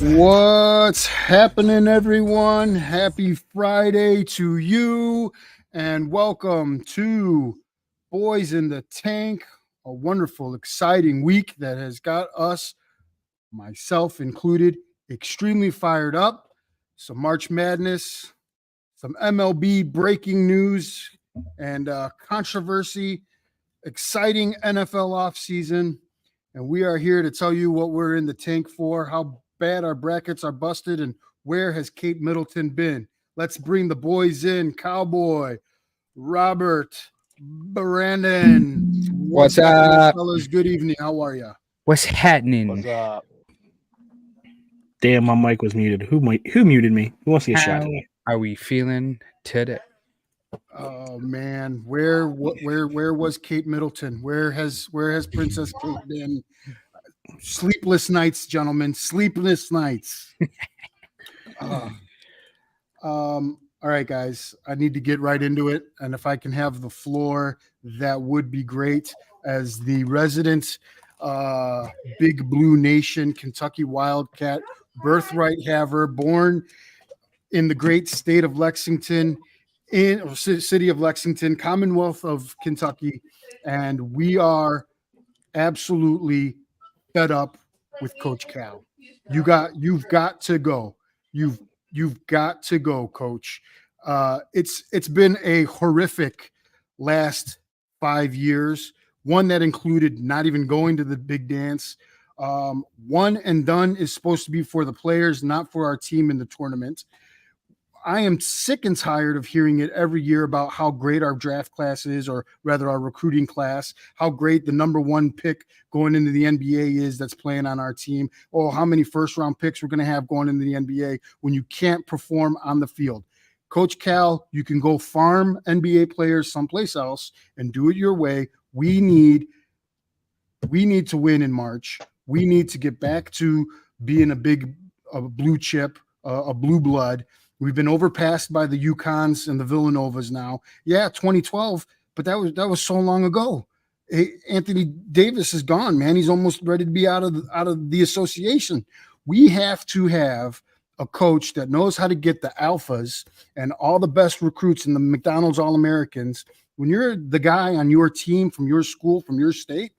What's happening, everyone? Happy Friday to you, and welcome to Boys in the Tank. A wonderful, exciting week that has got us, myself included, extremely fired up. Some March Madness, some MLB breaking news, and controversy. Exciting NFL offseason. And we are here to tell you what we're in the tank for, how bad our brackets are busted, and where has Kate Middleton been. Let's bring the boys in. Cowboy, Robert, Brandon. What's happening, up? fellas? Good evening. How are you? What's happening? What's up? Damn, my mic was muted. Who muted me? Who wants to get shot How today? are we feeling today? Oh man, where was Kate Middleton? Where has Princess Kate been? Sleepless nights, gentlemen. Sleepless nights. All right, guys. I need to get right into it, and if I can have the floor, that would be great. As the resident Big Blue Nation Kentucky Wildcat birthright haver, born in the great state of Lexington, in city of Lexington, Commonwealth of Kentucky, and we are absolutely fed up with Coach Cal. You've got to go. You've got to go, Coach. It's been a horrific last 5 years. One that included not even going to the big dance. One and done is supposed to be for the players, not for our team in the tournament. I am sick and tired of hearing it every year about how great our draft class is, or rather our recruiting class, how great the number one pick going into the NBA is that's playing on our team. Oh, how many first round picks we're going to have going into the NBA when you can't perform on the field. Coach Cal, you can go farm NBA players someplace else and do it your way. We need to win in March. We need to get back to being a blue chip, a blue blood. We've been overpassed by the UConns and the Villanovas now. Yeah, 2012, but that was so long ago. Hey, Anthony Davis is gone, man. He's almost ready to be out of the association. We have to have a coach that knows how to get the alphas and all the best recruits and the McDonald's All-Americans. When you're the guy on your team from your school, from your state,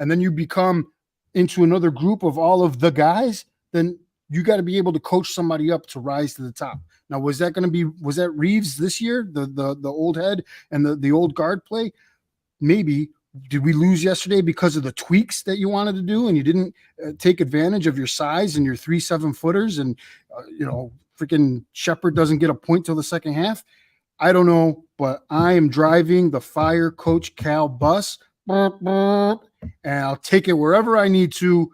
and then you become into another group of all of the guys, then you got to be able to coach somebody up to rise to the top. Now, was that Reeves this year, the old head and the old guard play? Maybe. Did we lose yesterday because of the tweaks that you wanted to do and you didn't take advantage of your size and your 3 7-footers and freaking Shepard doesn't get a point till the second half? I don't know, but I am driving the Fire Coach Cal bus, and I'll take it wherever I need to.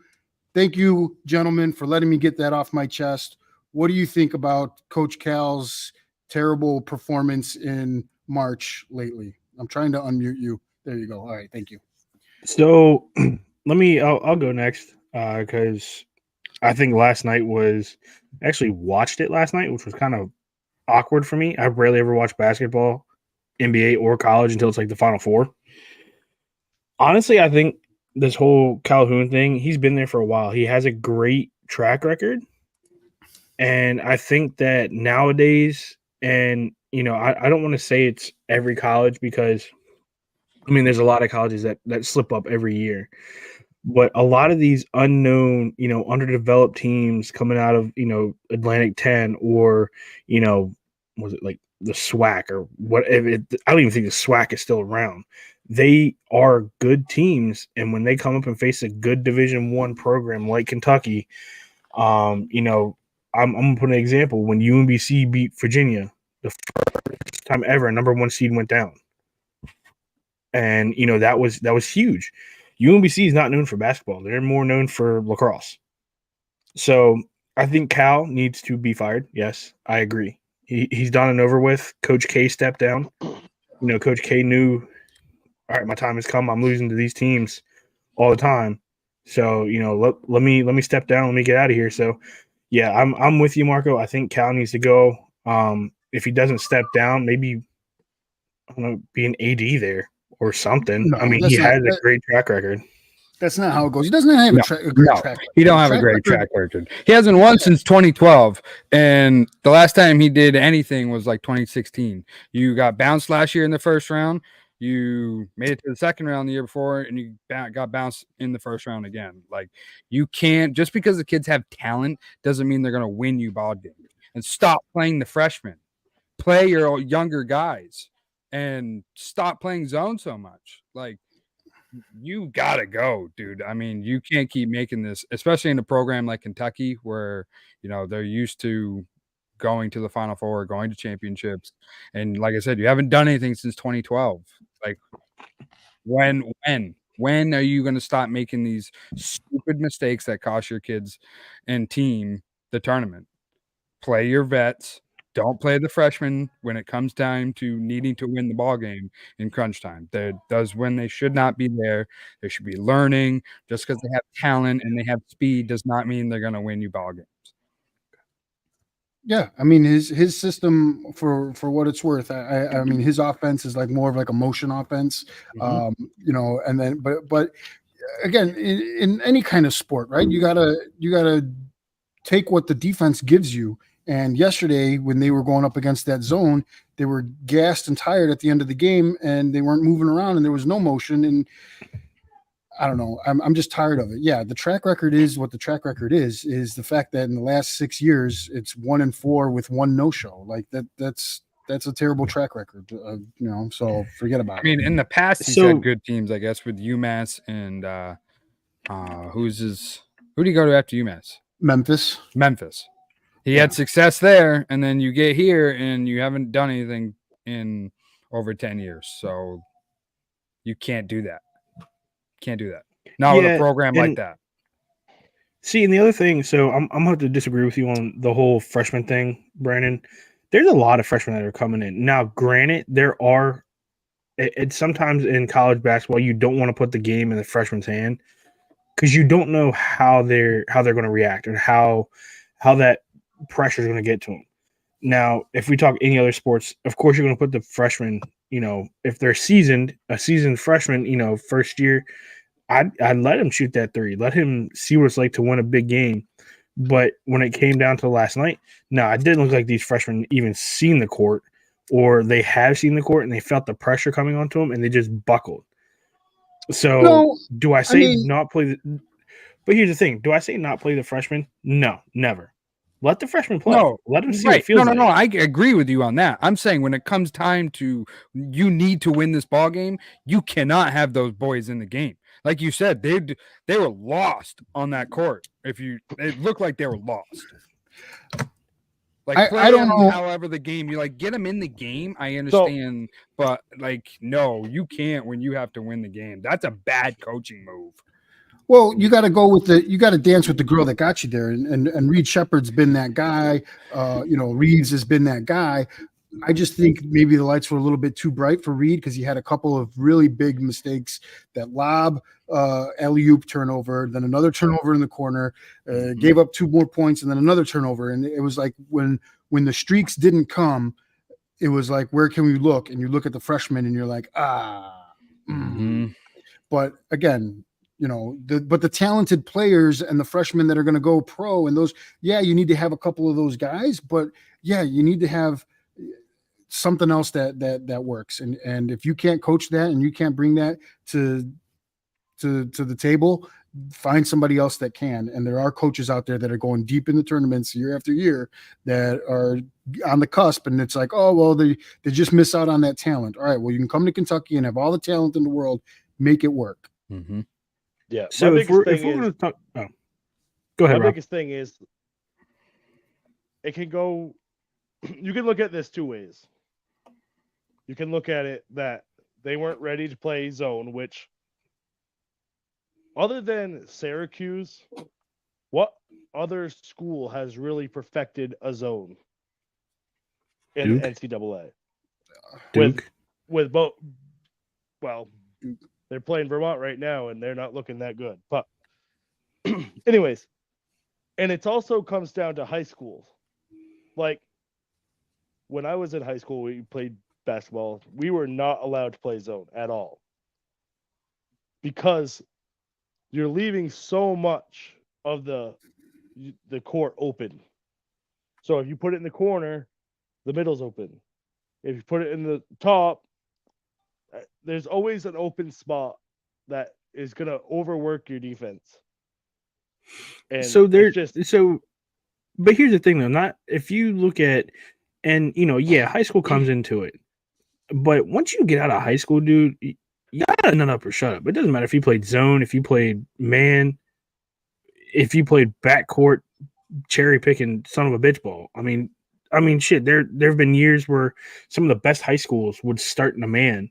Thank you, gentlemen, for letting me get that off my chest. What do you think about Coach Cal's terrible performance in March lately? I'm trying to unmute you. There you go. All right. Thank you. So I'll go next because I think last night actually watched it last night, which was kind of awkward for me. I rarely ever watch basketball, NBA or college until it's like the Final Four. Honestly, I think this whole Calhoun thing, he's been there for a while. He has a great track record. And I think that nowadays, and, I don't want to say it's every college because, there's a lot of colleges that slip up every year. But a lot of these unknown, underdeveloped teams coming out of, Atlantic 10 or, was it like the SWAC or whatever? I don't even think the SWAC is still around. They are good teams. And when they come up and face a good Division I program like Kentucky, I'm going to put an example. When UMBC beat Virginia, the first time ever, a number 1 seed went down. And, that was huge. UMBC is not known for basketball. They're more known for lacrosse. So I think Cal needs to be fired. Yes, I agree. He's done and over with. Coach K stepped down. Coach K knew, all right, my time has come. I'm losing to these teams all the time. So, let me step down. Let me get out of here. So, yeah, I'm with you, Marco. I think Cal needs to go. If he doesn't step down, maybe be an AD there or something. No, he has a great track record. That's not how it goes. He doesn't have No, a great no, track. he don't have a great track record. He hasn't won since 2012, and the last time he did anything was like 2016. You got bounced last year in the first round. You made it to the second round the year before, and you got bounced in the first round again. Like, you can't, just because the kids have talent doesn't mean they're going to win you ball games. And stop playing the freshmen. Play your younger guys, and stop playing zone so much. Like, you gotta go, dude. I mean, you can't keep making this, especially in a program like Kentucky, where they're used to going to the Final Four, going to championships, and like I said, you haven't done anything since 2012. Like, when are you going to stop making these stupid mistakes that cost your kids and team the tournament? Play your vets. Don't play the freshmen when it comes time to needing to win the ball game in crunch time. When they should not be there. They should be learning. Just because they have talent and they have speed does not mean they're going to win you ball games. Yeah, I mean his system, for what it's worth. I mean his offense is like more of like a motion offense, and then but again in any kind of sport, right? You gotta take what the defense gives you. And yesterday, when they were going up against that zone, they were gassed and tired at the end of the game, and they weren't moving around, and there was no motion. And I don't know. I'm just tired of it. Yeah, the track record is what the track record is the fact that in the last 6 years, it's 1-4 with one no-show. Like that's a terrible track record. So forget about it. I mean, in the past, he's had good teams, I guess, with UMass and who do you go to after UMass? Memphis. He had success there, and then you get here and you haven't done anything in over 10 years. So you can't do that. Not with a program like that. See, and the other thing, so I'm going to have to disagree with you on the whole freshman thing, Brandon. There's a lot of freshmen that are coming in. Now, granted, there are it's sometimes in college basketball you don't want to put the game in the freshman's hand because you don't know how they're going to react and how that pressure is going to get to them. Now, if we talk any other sports, of course you're going to put the freshmen, if they're a seasoned freshman, first year, I'd let him shoot that three. Let him see what it's like to win a big game. But when it came down to last night, no, it didn't look like these freshmen even seen the court, or they have seen the court and they felt the pressure coming onto them and they just buckled. So do I say not play the – but here's the thing. Do I say not play the freshman? No, never. Let the freshman play. No, let them see what it feels like. No, I agree with you on that. I'm saying when it comes time to you need to win this ball game, you cannot have those boys in the game. Like you said, they were lost on that court. It looked like they were lost. Like I don't know. However, the game you get them in the game. I understand, but no, you can't when you have to win the game. That's a bad coaching move. Well, you got to you got to dance with the girl that got you there. And Reed Shepherd's been that guy. Reeves has been that guy. I just think maybe the lights were a little bit too bright for Reed because he had a couple of really big mistakes. That lob, alley-oop turnover, then another turnover in the corner, gave up 2 more points, and then another turnover. And it was like when the streaks didn't come, it was like, where can we look? And you look at the freshman and you're like, But again, but the talented players and the freshmen that are going to go pro and those, you need to have a couple of those guys, but you need to have something else that works. And if you can't coach that and you can't bring that to the table, find somebody else that can. And there are coaches out there that are going deep in the tournaments year after year that are on the cusp. And it's like, oh, well, they just miss out on that talent. All right, well, you can come to Kentucky and have all the talent in the world, make it work. Mm-hmm. Yeah. So if we're going to talk, go ahead. My Rob. biggest thing is it can go. You can look at this 2 ways. You can look at it that they weren't ready to play zone, which, other than Syracuse, what other school has really perfected a zone in NCAA? Duke. With both. Well, they're playing Vermont right now, and they're not looking that good. But anyways, and it also comes down to high schools. Like, when I was in high school, we played basketball. We were not allowed to play zone at all because you're leaving so much of the court open. So if you put it in the corner, the middle's open. If you put it in the top, there's always an open spot that is going to overwork your defense. And So it's just but here's the thing though, not if you look at, and high school comes into it, but once you get out of high school, dude, you got nut up or shut up. It doesn't matter if you played zone, if you played man, if you played backcourt, cherry picking son of a bitch ball. I mean, shit. There have been years where some of the best high schools would start in a man,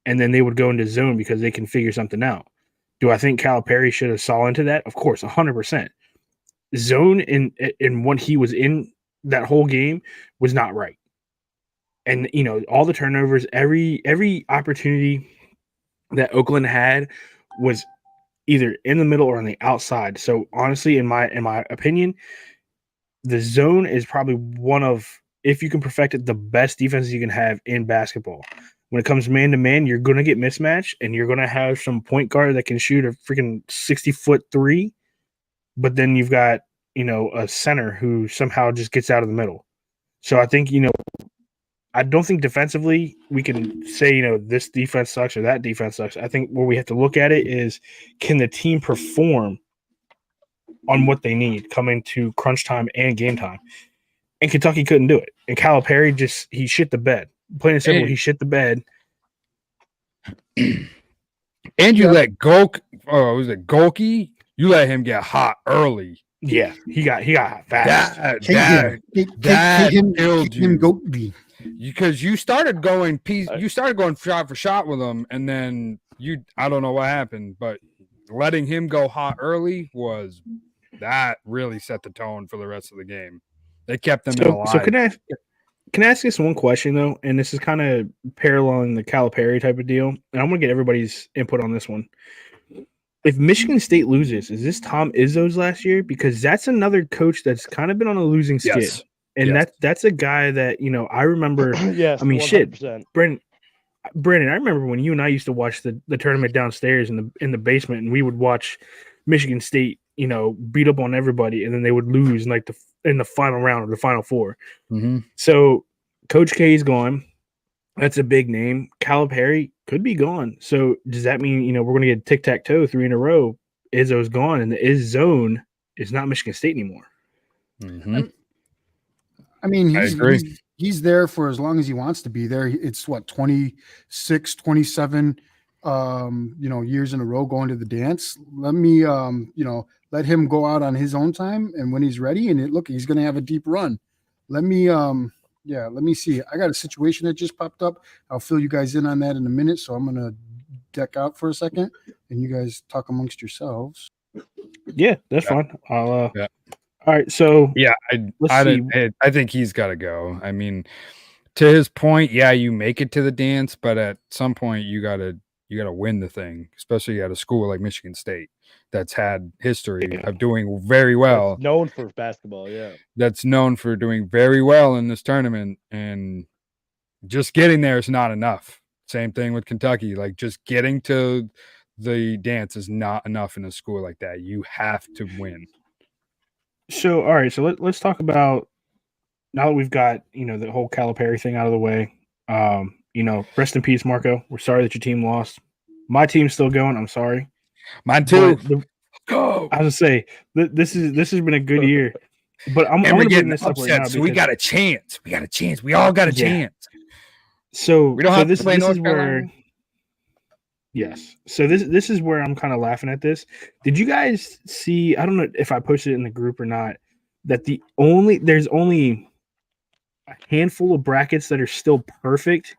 and then they would go into zone because they can figure something out. Do I think Calipari should have saw into that? Of course, 100%. Zone in when he was in that whole game was not right, and all the turnovers, every opportunity that Oakland had was either in the middle or on the outside. So honestly, in my opinion, the zone is probably one of, if you can perfect it, the best defenses you can have in basketball. When it comes man to man, you're going to get mismatched, and you're going to have some point guard that can shoot a freaking 60-foot three, but then you've got, a center who somehow just gets out of the middle. So I think, I don't think defensively we can say, this defense sucks or that defense sucks. I think where we have to look at it is, can the team perform on what they need coming to crunch time and game time? And Kentucky couldn't do it. And Calipari he shit the bed. Plain and simple, he shit the bed. And you let Golke? You let him get hot early. Yeah, he got hot fast. That killed you. Golke. Because you started going shot for shot with him, and then I don't know what happened, but letting him go hot early that really set the tone for the rest of the game. They kept them alive. So can I ask this one question though? And this is kind of paralleling the Calipari type of deal, and I'm gonna get everybody's input on this one. If Michigan State loses, is this Tom Izzo's last year? Because that's another coach that's kind of been on a losing skid. Yes. And that's a guy that, I remember. Yes, 100%. Shit. Brandon, I remember when you and I used to watch the tournament downstairs in the basement, and we would watch Michigan State, beat up on everybody, and then they would lose in the final round or the final four. Mm-hmm. So Coach K is gone. That's a big name. Calipari could be gone. So does that mean, we're going to get tic-tac-toe 3 in a row? Izzo's gone, and the Izz zone is not Michigan State anymore. Mm-hmm. I mean, he's there for as long as he wants to be there. It's 26, 27, years in a row going to the dance. Let me, let him go out on his own time, and when he's ready, and he's going to have a deep run. Let me see. I got a situation that just popped up. I'll fill you guys in on that in a minute. So I'm going to deck out for a second, and you guys talk amongst yourselves. Yeah, that's fine. I'll. All right, so yeah, I think he's got to go. I mean, to his point, yeah, you make it to the dance, but at some point you gotta win the thing, especially at a school like Michigan State that's had history of doing very well. That's known for basketball, yeah. That's known for doing very well in this tournament, and just getting there is not enough. Same thing with Kentucky. Like, just getting to the dance is not enough in a school like that. You have to win. So, all right. So let's talk about, now that we've got, the whole Calipari thing out of the way. Rest in peace, Marco. We're sorry that your team lost. My team's still going. I'm sorry. Mine too. Go. I was gonna say this has been a good year, but I'm we're getting this upset. Up right now so we got a chance. We got a chance. We all got a chance. So we don't have to play North Carolina. Where. Yes. So this is where I'm kind of laughing at this. Did you guys see? I don't know if I posted it in the group or not. That there's only a handful of brackets that are still perfect,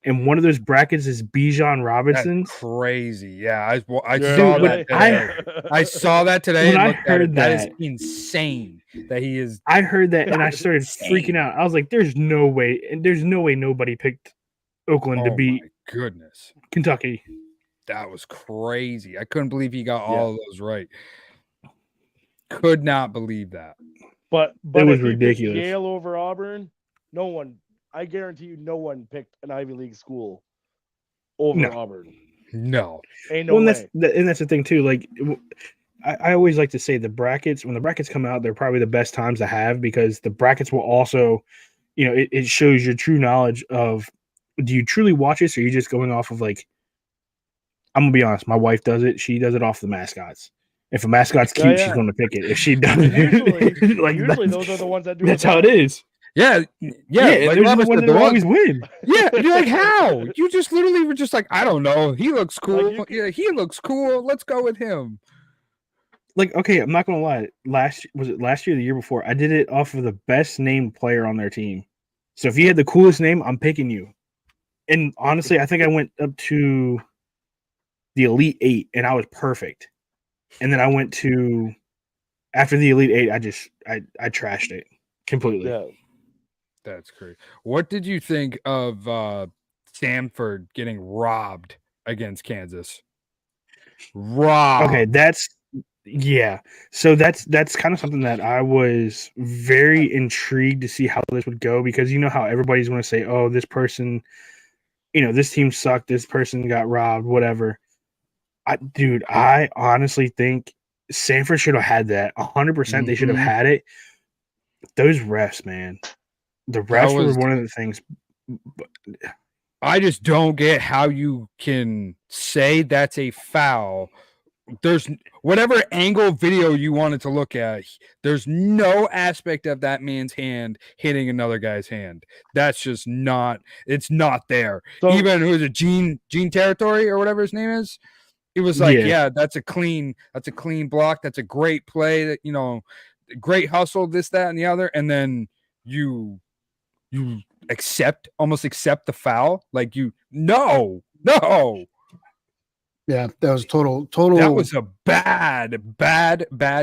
and one of those brackets is Bijan Robinson's. That's crazy. Yeah, I saw that today. I saw that today. When I heard that is insane. That he is. I heard that, and I started freaking out. I was like, "There's no way, and there's no way nobody picked Oakland to beat goodness Kentucky." That was crazy. I couldn't believe he got all of those right. Could not believe that. But it was ridiculous. Yale over Auburn. No one. I guarantee you, no one picked an Ivy League school over Auburn. No. Ain't no Well, and way. that's the thing too. Like, I always like to say the brackets, when the brackets come out, they're probably the best times to have, because the brackets will also, it shows your true knowledge of, do you truly watch this, or are you just going off of, like, I'm gonna be honest, my wife does it. She does it off the mascots. If a mascot's Oh, cute, she's yeah. going to pick it. If she doesn't, And usually, like, usually those are the ones that do that's it how it best. is. Yeah. Yeah, Like those are Robert the ones said, that always win. Yeah, you're like, how? You just literally were just like, I don't know. He looks cool. you could- Yeah, he looks cool. Let's go with him. Like, okay, I'm not gonna lie. Last year, or the year before, I did it off of the best named player on their team. So if you had the coolest name, I'm picking you. And honestly, I think I went up to the Elite Eight, and I was perfect. And then I went to, after the Elite Eight, I trashed it completely. Yeah. That's crazy. What did you think of Stanford getting robbed against Kansas? Robbed. Okay, yeah. So that's kind of something that I was very intrigued to see how this would go, because you know how everybody's going to say, oh, this person, this team sucked, this person got robbed, whatever. I honestly think Stanford should have had that. 100% they should have had it. Those refs, man. The refs were one of the things. I just don't get how you can say that's a foul. There's whatever angle video you wanted to look at, there's no aspect of that man's hand hitting another guy's hand. That's just not, it's not there. So, Even who's it, Gene Territory or whatever his name is? It was like, yeah, that's a clean block. That's a great play. That, great hustle, this, that, and the other. And then you almost accept the foul. Like no. Yeah, that was total. That was a bad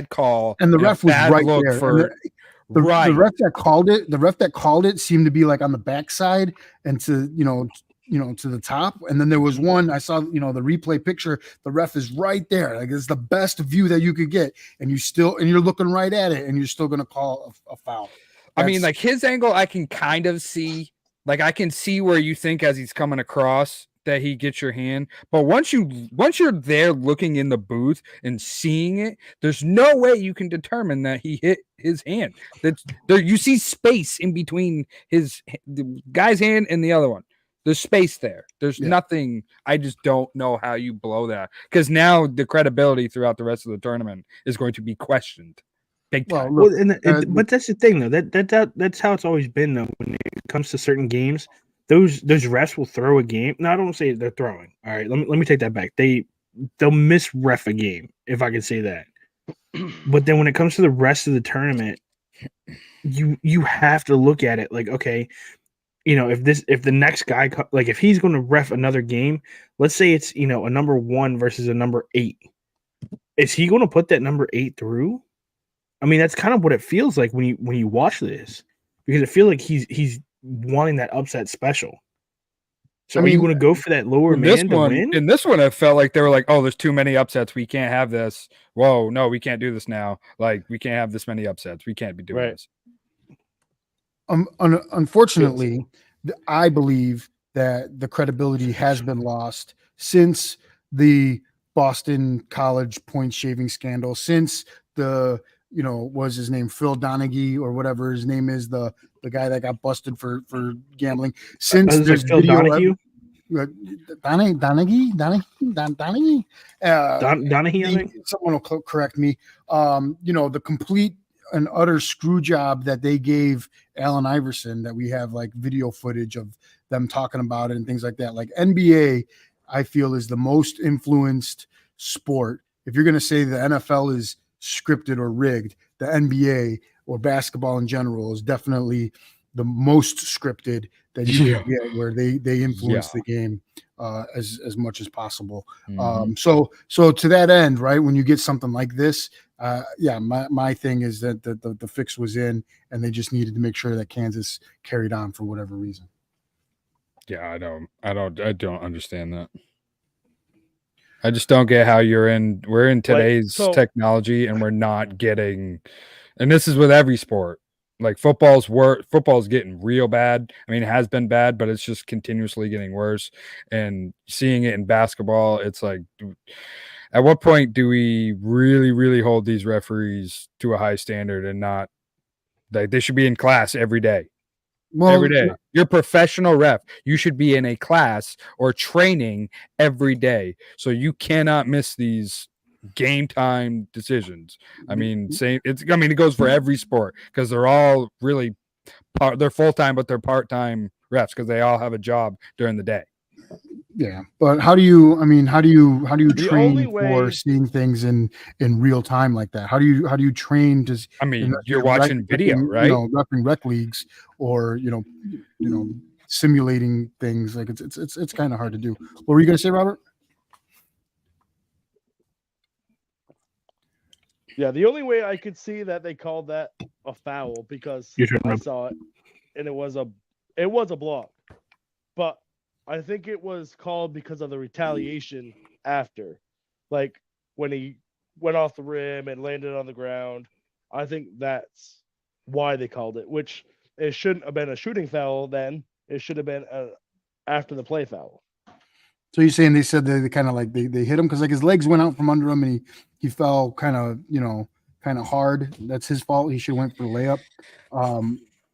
call. And the ref was right there. For the ref that called it seemed to be like on the backside and to to the top. And then there was one I saw, the replay picture. The ref is right there. Like, it's the best view that you could get, and you're looking right at it, and you're still going to call a foul. I mean, like, his angle, I can kind of see. Like, I can see where you think as he's coming across that he gets your hand. But once you're there looking in the booth and seeing it, there's no way you can determine that he hit his hand. That's there. You see space in between the guy's hand and the other one. There's space there. There's nothing. I just don't know how you blow that, because now the credibility throughout the rest of the tournament is going to be questioned. Big time. Well, but that's the thing, though. That's how it's always been, though. When it comes to certain games, those refs will throw a game. No, I don't say they're throwing. All right, let me take that back. They'll misref a game, if I can say that. But then when it comes to the rest of the tournament, you have to look at it like, okay, if the next guy, like, if he's going to ref another game, let's say it's a number 1 versus a number 8, is he going to put that number 8 through? I mean, that's kind of what it feels like when you watch this, because I feel like he's wanting that upset special. So are you going to go for that lower man to win? In this one, it felt like they were like, "Oh, there's too many upsets. We can't have this. Whoa, no, we can't do this now. Like, we can't have this many upsets. We can't be doing this." Unfortunately, I believe that the credibility has been lost since the Boston College point shaving scandal, since the was his name Phil Donaghy or whatever his name is, the guy that got busted for gambling. Since there's Phil Donaghy. Donaghy, I think. Someone will correct me. The complete and utter screw job that they gave Allen Iverson, that we have like video footage of them talking about it and things like that. Like, NBA, I feel, is the most influenced sport. If you're going to say the NFL is scripted or rigged, the NBA or basketball in general is definitely the most scripted that you can get, where they influence the game as much as possible. So to that end, right, when you get something like this, my thing is that the fix was in, and they just needed to make sure that Kansas carried on for whatever reason. Yeah, I don't understand that. I just don't get how we're in today's technology and we're not getting, and this is with every sport. Like football's getting real bad. I mean, it has been bad, but it's just continuously getting worse. And seeing it in basketball, it's like, at what point do we really, really hold these referees to a high standard and not like they should be in class every day? Well, Every day. You're a professional ref. You should be in a class or training every day. So you cannot miss these game time decisions. I mean, it goes for every sport because they're all really they're full-time, but they're part-time refs because they all have a job during the day. yeah, but how do you The only train for way- seeing things in real time like that? How do you train to? I mean, you're watching video, right? Repping rec leagues or simulating things like it's kind of hard to do. What were you gonna say, Robert? Yeah, the only way I could see that they called that a foul because Your turn, I Rob. saw it and it was a block. But I think it was called because of the retaliation after. Like when he went off the rim and landed on the ground. I think that's why they called it, which it shouldn't have been a shooting foul then. It should have been after the play foul. So you're saying they said they kind of like they hit him because like his legs went out from under him and he fell kind of hard. That's his fault. He should have went for the layup.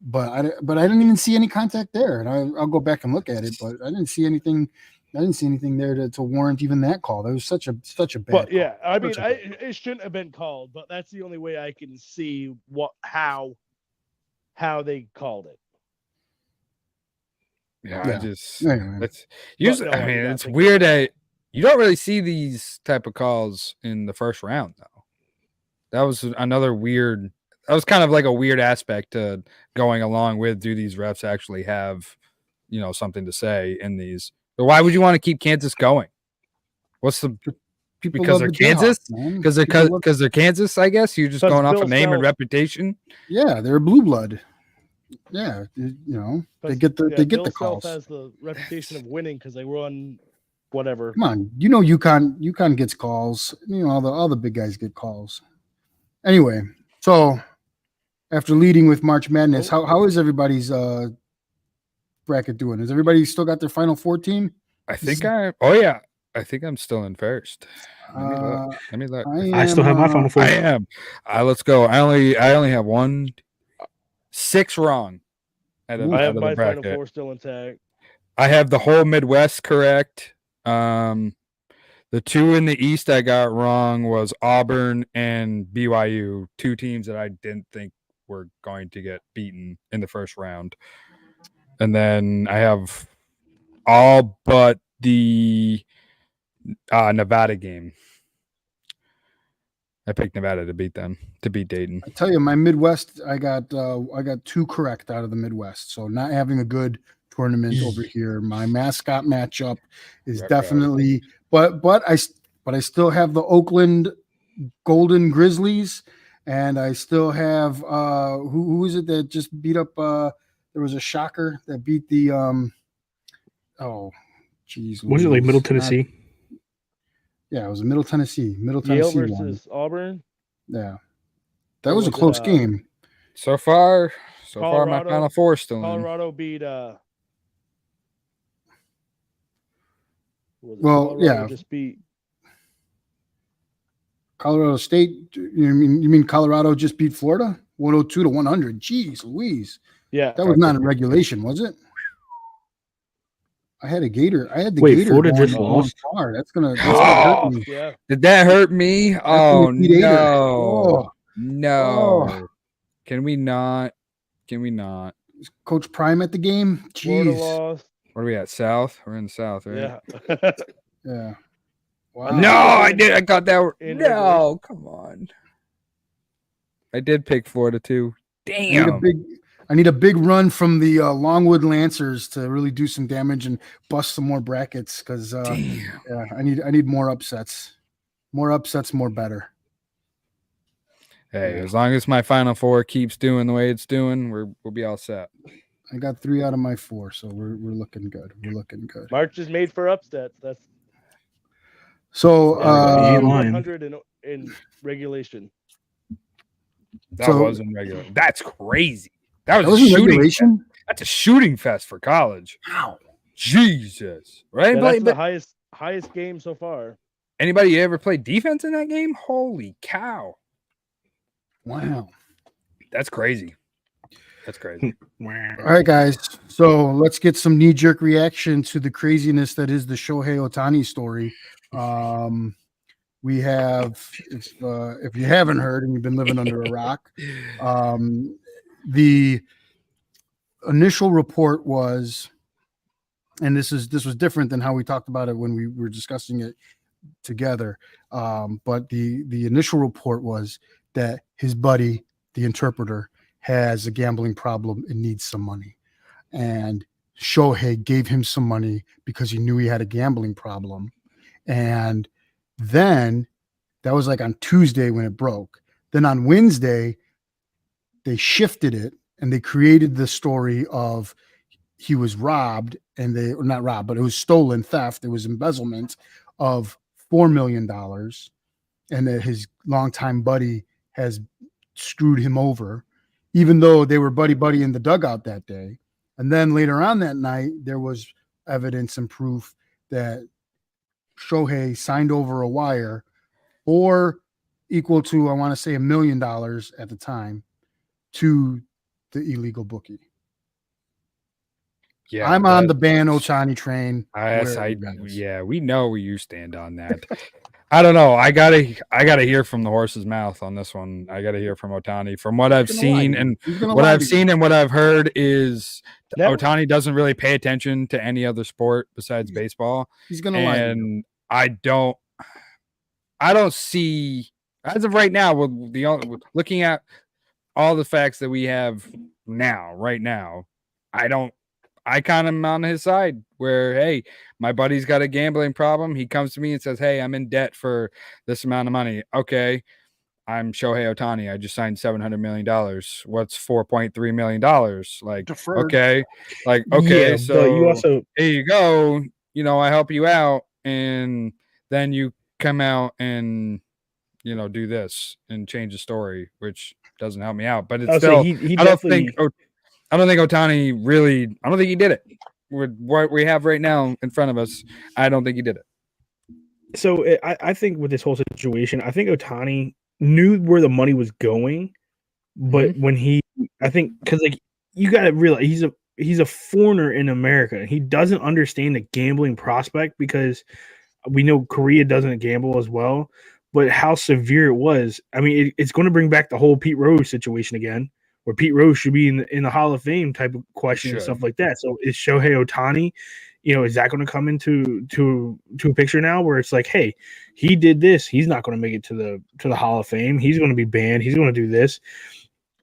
But I didn't even see any contact there, and I'll go back and look at it. But I didn't see anything. I didn't see anything there to warrant even that call. That was such a bad. But yeah, call. I mean, it shouldn't have been called. But that's the only way I can see how they called it. Yeah, Yeah. I just Anyway. it's usually. no, I mean, yeah, it's think weird that you don't really see these type of calls in the first round, though. That was another weird. That was kind of like a weird aspect to going along with. Do these refs actually have, something to say in these? But why would you want to keep Kansas going? What's the People because love they're the Jayhawks, Kansas? man. Because People love- they're Kansas, I guess. You're just 'Cause going off Bill of name and Self- reputation. Yeah, they're blue blood. Yeah, they get the Bill Self calls. has the reputation of winning because they run whatever. Come on, UConn gets calls. All the big guys get calls. Anyway, so after leading with March Madness, how is everybody's bracket doing? Has everybody still got their Final Four team? I think I think I'm still in first. Let me look. I still have my Final Four. I am. Let's go. I only have 6 wrong. I have my Final Four still intact. I have the whole Midwest correct. The 2 in the East I got wrong was Auburn and BYU, 2 teams that I didn't think were going to get beaten in the first round. And then I have all but the Nevada game. I picked Nevada to beat Dayton. I tell you, my Midwest, I got 2 correct out of the Midwest. So not having a good tournament over here. My mascot matchup is definitely, but I still have the Oakland Golden Grizzlies, and I still have who is it that just beat up? There was a shocker that beat the Was it like Middle Tennessee? Yeah, it was Middle Tennessee. Yale Tennessee versus Auburn. Yeah, that was a close game. So far, my Colorado- Final Four still in. Colorado beat. Yeah. Just beat. Colorado State. You mean Colorado just beat Florida 102-100? Jeez, Louise. Yeah, That was not in regulation, was it? I had the Gator. Florida going just lost? far. That's gonna hurt me. Yeah. Did that hurt me? Oh gonna beat Gator. no. Oh. No. Oh. Can we not? Coach Prime at the game. Florida Jeez. lost. What are we at? South? We're in the South, right? Yeah. Yeah. Wow. No, I did. I got that. In No, come on. I did pick Florida too. Damn. I need a big run from the Longwood Lancers to really do some damage and bust some more brackets because yeah, I need more upsets. More upsets, more better. Hey, as long as my Final Four keeps doing the way it's doing, we'll be all set. I got 3 out of my 4, so we're looking good. March is made for upsets. That's So 100 in regulation. That wasn't regular. That's crazy. That That was was a in shooting. regulation. That's a shooting fest for college. Wow. Jesus, right? Yeah, that's the But highest game so far. anybody ever play defense in that game? Holy cow, Wow. that's crazy. That's crazy. All right, guys. So let's get some knee-jerk reaction to the craziness that is the Shohei Ohtani story. We have, if you haven't heard and you've been living under a rock, the initial report was, and this was different than how we talked about it when we were discussing it together. But the initial report was that his buddy, the interpreter, has a gambling problem and needs some money. And Shohei gave him some money because he knew he had a gambling problem. And then that was like on Tuesday when it broke. Then on Wednesday, they shifted it and they created the story of he was robbed and they were not robbed, but it was stolen theft. It was embezzlement of $4 million. And that his longtime buddy has screwed him over, even though they were buddy in the dugout that day. And then later on that night, there was evidence and proof that Shohei signed over a wire or equal to, I want to say, $1 million at the time to the illegal bookie. Yeah, I'm on the ban Ohtani train. We know where you stand on that. I don't know. I gotta hear from the horse's mouth on this one. I gotta hear from Ohtani. From what I've seen and what I've heard is Ohtani doesn't really pay attention to any other sport besides baseball. He's gonna lie. And I don't see, as of right now, with looking at all the facts that we have right now, I kind of am on his side where, hey, my buddy's got a gambling problem. He comes to me and says, hey, I'm in debt for this amount of money. Okay, I'm Shohei Ohtani. I just signed $700 million. What's $4.3 million? Like, Deferred. Okay. Like, okay, Yeah, so but you also, here you go. I help you out. And then you come out and, do this and change the story, which doesn't help me out. But it's still, I don't think Ohtani really, I don't think he did it. With what we have right now in front of us, I don't think he did it. So I think with this whole situation, I think Ohtani knew where the money was going, but when I think because like you got to realize he's a foreigner in America. He doesn't understand the gambling prospect because we know Korea doesn't gamble as well, but how severe it was. I mean, it's going to bring back the whole Pete Rose situation again, where Pete Rose should be in the Hall of Fame type of question and stuff like that. So is Shohei Ohtani, is that going to come into a picture now where it's like, hey, he did this, he's not going to make it to the Hall of Fame, he's going to be banned, he's going to do this.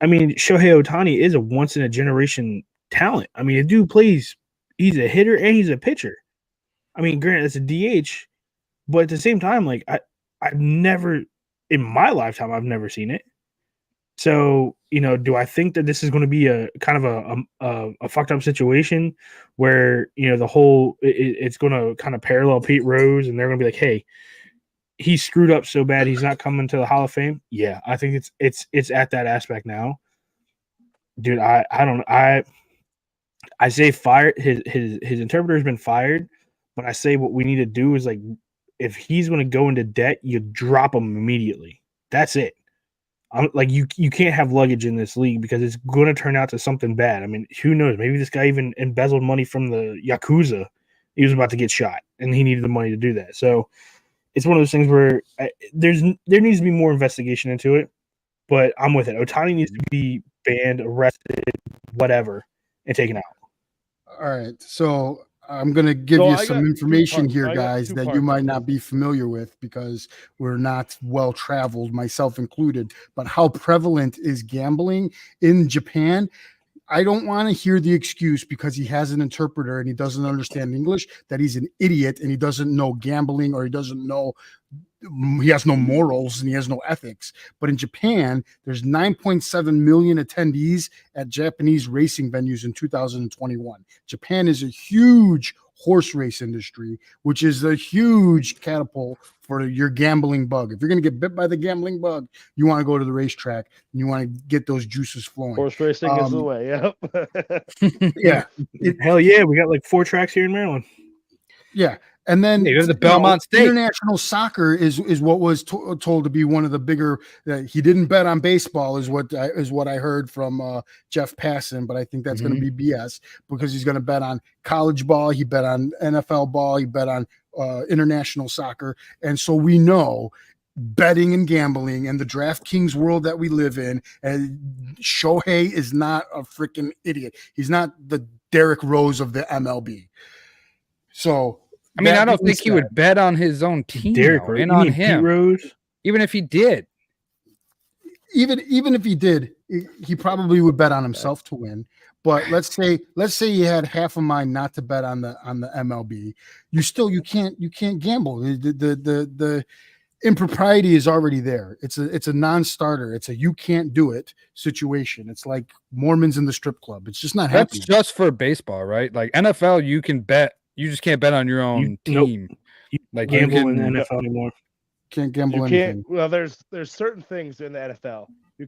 I mean, Shohei Ohtani is a once in a generation talent. I mean, the dude plays, he's a hitter and he's a pitcher. I mean, granted, it's a DH, but at the same time, like I've never in my lifetime, I've never seen it. So, do I think that this is going to be a kind of a fucked up situation where, the whole it's going to kind of parallel Pete Rose and they're going to be like, hey, he screwed up so bad he's not coming to the Hall of Fame? Yeah, I think it's at that aspect now. Dude, I say fired his interpreter has been fired, but I say what we need to do is like if he's going to go into debt, you drop him immediately. That's it. I'm like you can't have luggage in this league because it's going to turn out to something bad. I mean, who knows? Maybe this guy even embezzled money from the Yakuza. He was about to get shot, and he needed the money to do that. So it's one of those things where there needs to be more investigation into it. But I'm with it. Ohtani needs to be banned, arrested, whatever, and taken out. All right, so I'm going to give you some information here, guys, that you might not be familiar with because we're not well traveled, myself included. But how prevalent is gambling in Japan? I don't want to hear the excuse because he has an interpreter and he doesn't understand English that he's an idiot and he doesn't know gambling or he has no morals and he has no ethics. But in Japan, there's 9.7 million attendees at Japanese racing venues in 2021. Japan is a huge horse race industry, which is a huge catapult for your gambling bug. If you're going to get bit by the gambling bug, you want to go to the racetrack and you want to get those juices flowing. Horse racing is the way. Yep. Yeah. Hell yeah, we got like 4 tracks here in Maryland. Yeah. And then you go to the Belmont State. International soccer is what was told to be one of the bigger. He didn't bet on baseball, is what I heard from Jeff Passan, but I think that's going to be BS because he's going to bet on college ball. He bet on NFL ball. He bet on international soccer, and so we know betting and gambling and the DraftKings world that we live in. And Shohei is not a freaking idiot. He's not the Derrick Rose of the MLB. So. I mean, I don't think he would bet on his own team and on him. Rose? Even if he did. Even if he did, he probably would bet on himself to win. But let's say you had half a mind not to bet on the MLB. You can't gamble. The impropriety is already there. It's a non-starter. It's a you can't do it situation. It's like Mormons in the strip club. It's just not happening. That's just for baseball, right? Like NFL, you can bet. You just can't bet on your own team. Nope. Like gamble in the NFL anymore. Can't gamble anything. Well, there's certain things in the NFL. You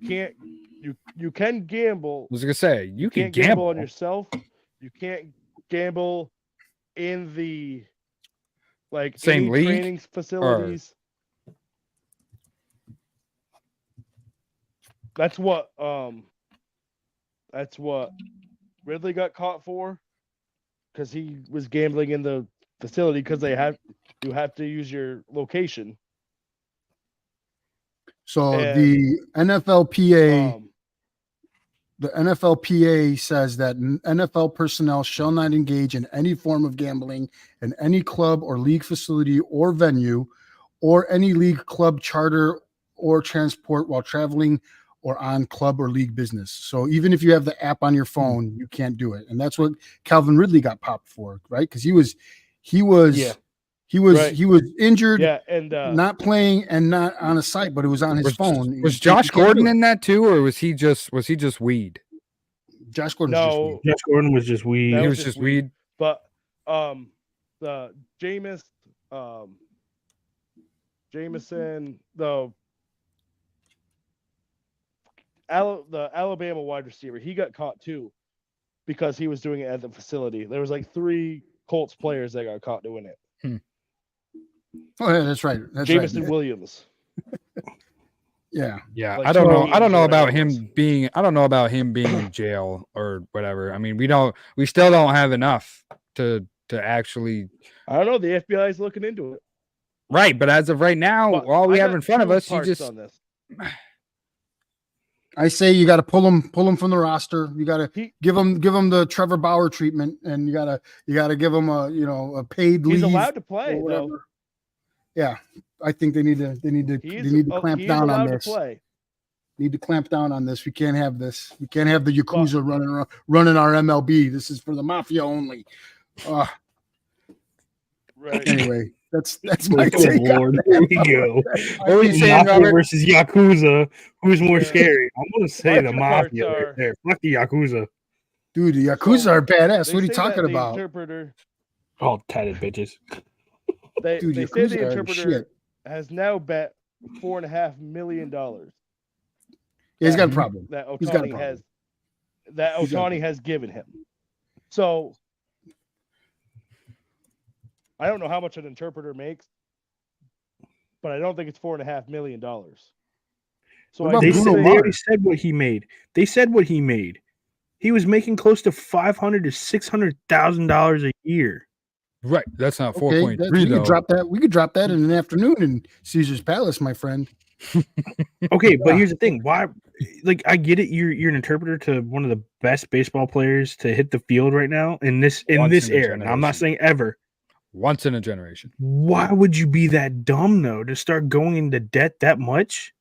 can gamble. I was gonna say you can gamble on yourself. You can't gamble in the same league training facilities. That's what Ridley got caught for. Because he was gambling in the facility because you have to use your location. So the NFLPA says that NFL personnel shall not engage in any form of gambling in any club or league facility or venue or any league, club, charter, or transport while traveling or on club or league business. So even if you have the app on your phone, you can't do it. And that's what Calvin Ridley got popped for, right? Because he was injured, and not playing and not on a site, but it was on his phone. Was Josh Gordon in that too, or was he just weed? Josh Gordon. No, Josh Gordon was just weed. He was just weed. But the Jameson, the Alabama wide receiver, he got caught too because he was doing it at the facility. There was like 3 Colts players that got caught doing it. Oh yeah, that's right. That's Jameson right. Williams. Yeah. Like I don't know. I don't know about him being in jail or whatever. I mean, we still don't have enough to actually. I don't know. The FBI is looking into it. Right, but as of right now, all we have in front of us, you just. On this. I say you got to pull him from the roster. You got to give him the Trevor Bauer treatment, and you got to give him a paid leave. He's allowed to play though. Yeah, I think they need to clamp down on this. Need to clamp down on this. We can't have this. We can't have the Yakuza running our MLB. This is for the mafia only. Right. Anyway, that's my take. Lord, there we go. What were you saying, Mafia Robert? versus Yakuza? Who's more scary? I'm gonna say the mafia right there. Fuck the Yakuza. Dude, the Yakuza are badass. What are you talking about? Interpreter, all tatted bitches. They say the interpreter has now bet $4.5 million. Yeah, he's got a problem. That Ohtani has given him. So I don't know how much an interpreter makes, but I don't think it's $4.5 million. So they already said what he made. They said what he made. He was making close to $500,000 to $600,000 a year. Right, that's not 4.3. We could drop that. We could drop that in an afternoon in Caesar's Palace, my friend. Okay, but here's the thing. Why? Like, I get it. You're an interpreter to one of the best baseball players to hit the field right now in this era. Now, I'm not saying ever. Once in a generation. Why would you be that dumb though to start going into debt that much?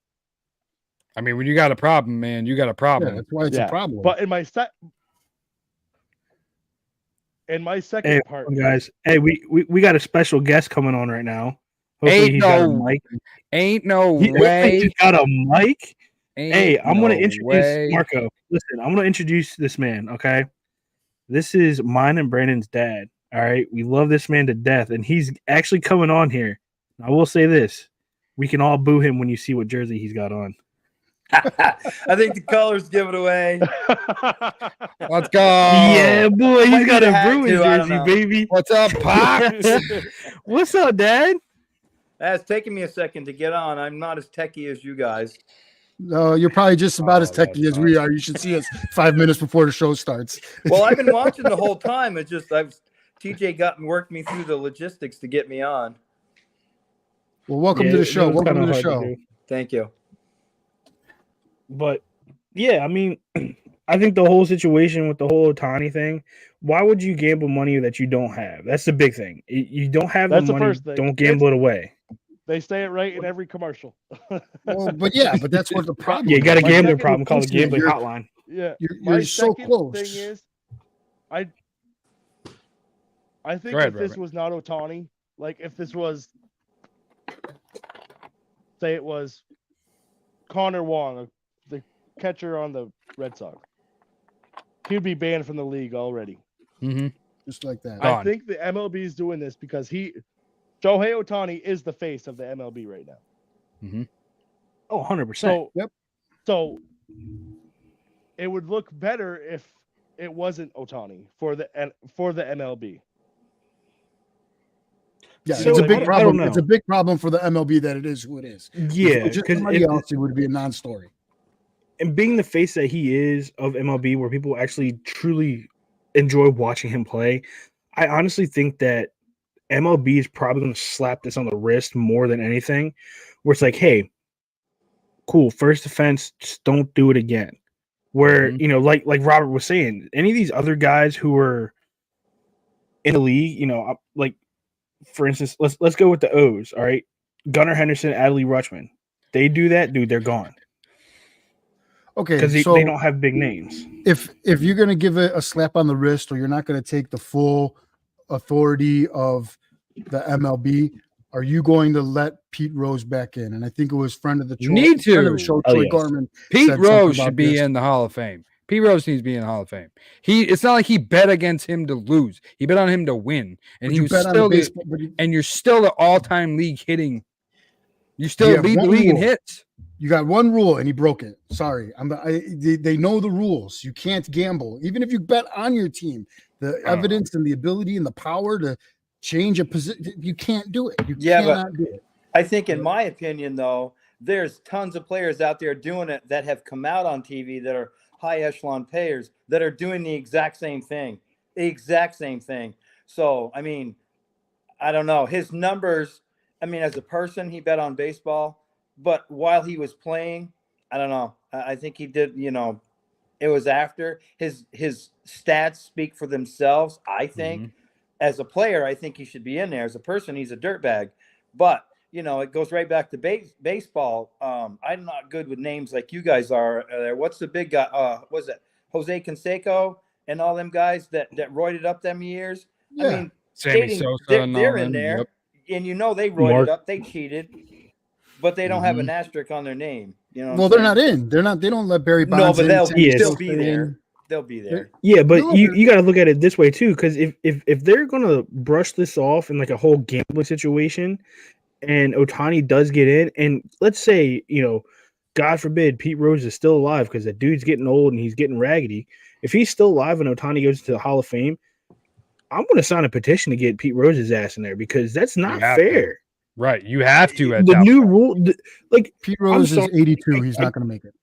I mean, when you got a problem, man, you got a problem. Yeah, that's why it's a problem. But in my second part, guys, hey, we got a special guest coming on right now. Hopefully got a mic. Ain't no way. He's got a mic. Hey, I'm going to introduce way. Marco. Listen, I'm going to introduce this man, okay? This is mine and Brandon's dad. All right, we love this man to death, and he's actually coming on here. I will say this: we can all boo him when you see what jersey he's got on. I think the colors give it away. Let's go. Yeah, boy, Might he's got need a a hat, Bruins too, I don't jersey, know. baby. What's up, Pop? What's up, Dad? That's taking me a second to get on. I'm not as techie as you guys. No, you're probably just about as Oh, that's techie as we are. You should see us 5 minutes before the show starts. Well, I've been watching the whole time. It's just TJ got and worked me through the logistics to get me on. Well, welcome Yeah, to the that show. was Welcome kinda to the hard show. do. Thank you. But yeah, I mean, I think the whole situation with the whole Ohtani thing, why would you gamble money that you don't have? That's the big thing. You don't have That's the the money, first thing. don't gamble it away. They say it right in every commercial. Well, but that's what the problem. Yeah, you got a is. My gambling second- problem called the gambling You're- hotline. Yeah, You're so second close. thing is, I think Go ahead, if this Robert. was not Ohtani, like if this was, say it was Connor Wong, the catcher on the Red Sox, he'd be banned from the league already. Mm-hmm. Just like that. Gone. I think the MLB is doing this because Shohei Ohtani is the face of the MLB right now. Oh, 100%. So, Yep. So it would look better if it wasn't Ohtani for the MLB. Yeah, So it's a I big don't problem. know. It's a big problem for the MLB that it is who it is. Yeah, If it was just because somebody else, it would be a non-story. and being the face that he is of MLB, where people actually truly enjoy watching him play, I honestly think that MLB is probably going to slap this on the wrist more than anything, where it's like, hey, cool, first offense, just don't do it again. Where Mhm. you know, like Robert was saying, any of these other guys who are in the league, you know, like for instance, let's go with the O's. All right, Gunnar Henderson, Adley Rutschman, they do that, dude, they're gone Okay, because so they don't have big names. if you're going to give it a slap on the wrist, or you're not going to take the full authority of the MLB, are you going to let Pete Rose back in? And I think it was friend of the show, Need friend of the to. show, Oh, Troy yes. Garman. Pete said something Rose about should be this. in the Hall of Fame. Pete Rose needs to be in the Hall of Fame. It's not like he bet against him to lose. He bet on him to win, and But he you was bet on the still baseball. But and you're still the all-time league hitting. You still You have lead the one league in rule. hits. you got one rule, and he broke it. Sorry, they know the rules. You can't gamble, even if you bet on your team. The evidence and the ability and the power to change a position, you can't do it. You Yeah, but- cannot do it. I think, in my opinion, though, there's tons of players out there doing it that have come out on TV that are high echelon players that are doing the exact same thing. So, I mean, I don't know. His numbers, I mean, as a person, he bet on baseball, but while he was playing, I don't know. I think he did, it was after his stats speak for themselves. I think as a player, I think he should be in there. As a person, he's a dirtbag, but it goes right back to baseball. I'm not good with names like you guys are there. What's the big guy? Was it Jose Canseco and all them guys that roided up them years? Yeah. I mean, Sammy skating, Sosa they're and in all them, there, yep. and they roided Mark. up, they cheated, but they don't have an Mhm. asterisk on their name. Well, they're not in. They're not. They don't let Barry No, Bonds but in. they'll Sammy Yes. still Sosa be in. there. They'll be there. Yeah, but No, you got to look at it this way too, because if they're gonna brush this off in like a whole gambling situation, and Ohtani does get in, and let's say God forbid Pete Rose is still alive because the dude's getting old and he's getting raggedy. If he's still alive and Ohtani goes to the Hall of Fame, I'm going to sign a petition to get Pete Rose's ass in there because that's not You have to. fair. Right. You have to at The that new point. rule, Pete Rose is sorry. 82. He's not going to make it.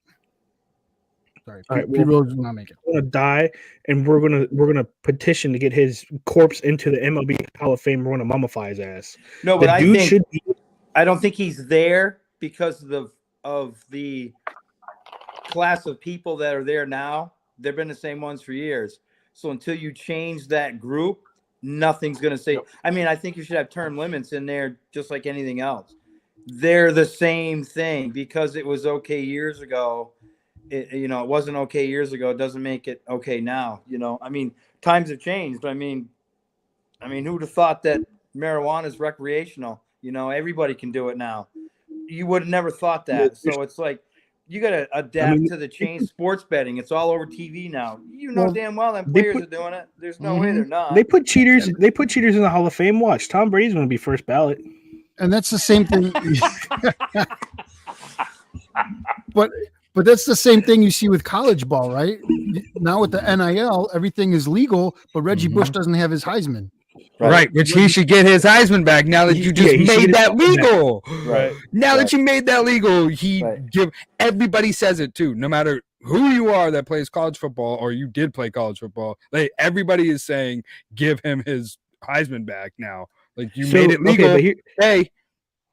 Sorry, All right, Pete well- Rose will not make it. going to die, and we're gonna petition to get his corpse into the MLB Hall of Fame. We're going to mummify his ass. No, The but I dude think should be. I don't think he's there because of the class of people that are there now. They've been the same ones for years. So until you change that group, nothing's going to say. I mean, I think you should have term limits in there just like anything else. They're the same thing because it was okay years ago. It wasn't okay years ago. It doesn't make it okay now. I mean, times have changed. I mean, who would have thought that marijuana is recreational? Everybody can do it now. You would have never thought that. So it's like, You got to adapt to the change sports betting. It's all over TV now. You know damn well that players are doing it. There's no way they're not. They put cheaters. They put cheaters in the Hall of Fame. Watch, Tom Brady's going to be first ballot. And that's the same thing. but that's the same thing you see with college ball, right? Now with the NIL, everything is legal, but Reggie Bush doesn't have his Heisman. Right, which he should get his Heisman back now that you just made that legal. Right. Now that you made that legal, everybody says it too. No matter who you are that plays college football or you did play college football, like everybody is saying, give him his Heisman back now. Like you made it legal. Hey,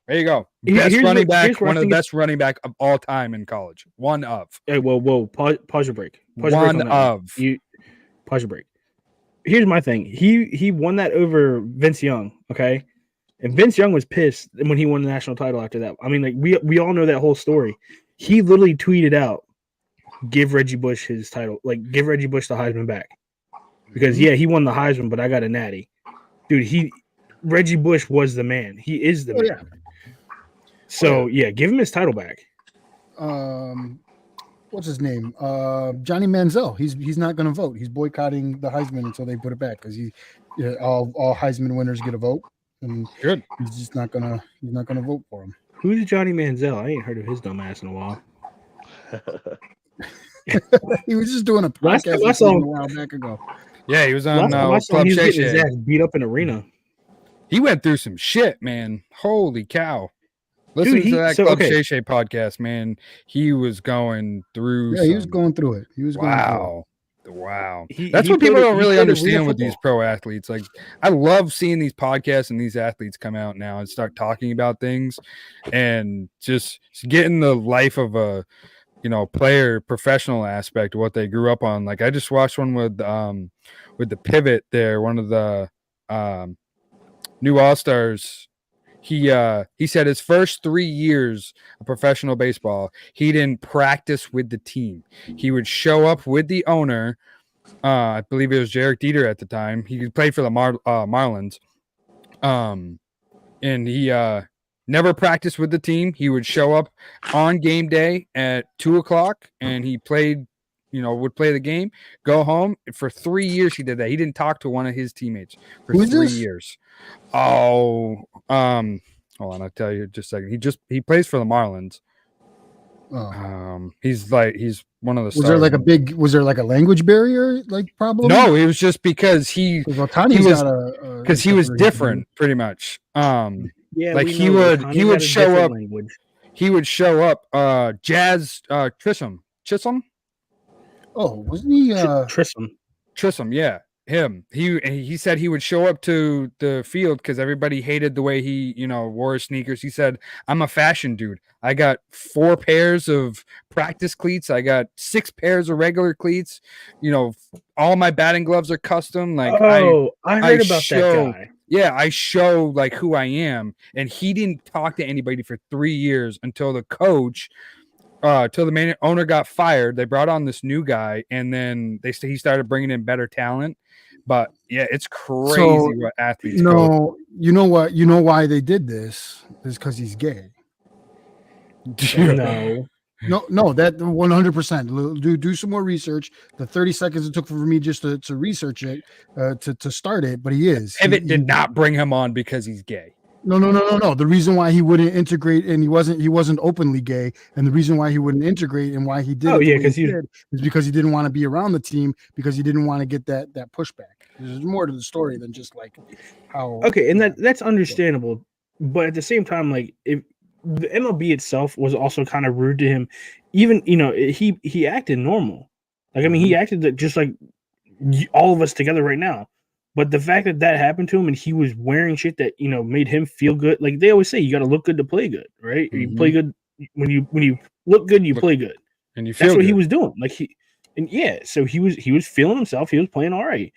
there you go. Best running back, one of the best running back of all time in college. One of. Hey, whoa, pause your break. Pause your break. Here's my thing. He won that over Vince Young, okay? And Vince Young was pissed when he won the national title after that. I mean, like we all know that whole story. He literally tweeted out, "Give Reggie Bush his title. Like, give Reggie Bush the Heisman back." Because he won the Heisman, but I got a natty. Dude, Reggie Bush was the man. He is the man. Yeah. So give him his title back. What's his name? Johnny Manziel. He's not going to vote. He's boycotting the Heisman until they put it back because all Heisman winners get a vote, and he's just not gonna vote for him. Who's Johnny Manziel? I ain't heard of his dumb ass in a while. He was just doing a podcast a while back ago. Yeah, he was on Club Shay Shay. His ass beat up in arena. He went through some shit, man. Holy cow. Listen to that Club Shay Shay podcast, man. He was going through. Yeah, he was going through it. He was going through it. Wow. That's what people don't really understand with these pro athletes. Like, I love seeing these podcasts and these athletes come out now and start talking about things and just getting the life of a, player, professional aspect of what they grew up on. Like, I just watched one with the pivot there, one of the new All-Stars. He said his first 3 years of professional baseball, he didn't practice with the team. He would show up with the owner. I believe it was Jarek Dieter at the time. He played for the Marlins. And he never practiced with the team. He would show up on game day at 2:00, and he played, would play the game, go home. For 3 years, he did that. He didn't talk to one of his teammates for 3 years. Hold on, I'll tell you just a second. He plays for the Marlins. He's one of the stars. Was there like a language barrier problem? No, it was just because he was different pretty much. He would show up. Language. He would show up. Jazz Chisholm. Oh, wasn't he Trissom, yeah. Him. He said he would show up to the field because everybody hated the way he, wore his sneakers. He said, "I'm a fashion dude. I got 4 pairs of practice cleats. I got 6 pairs of regular cleats. All my batting gloves are custom." Like, I heard about that guy. Yeah, I show who I am. And he didn't talk to anybody for 3 years until the coach. Till the main owner got fired. They brought on this new guy, and then he started bringing in better talent. But yeah, it's crazy what athletes. No, you know what? You know why they did this is because he's gay. No, that 100%. Do some more research. The 30 seconds it took for me just to research it, to start it, but he is. Pivot did not bring him on because he's gay. No. The reason why he wouldn't integrate, and he wasn't openly gay, and the reason why he wouldn't integrate and why he did is because he didn't want to be around the team, because he didn't want to get that pushback. There's more to the story than just how. Okay, and that's understandable, but at the same time, if the MLB itself was also kind of rude to him, even he acted normal. He acted just like all of us together right now. But the fact that happened to him and he was wearing shit that, made him feel good. Like they always say, you got to look good to play good, right? Mm-hmm. You play good when you look good, you play good. And you feel that's what good. he was doing. So he was feeling himself. He was playing all right.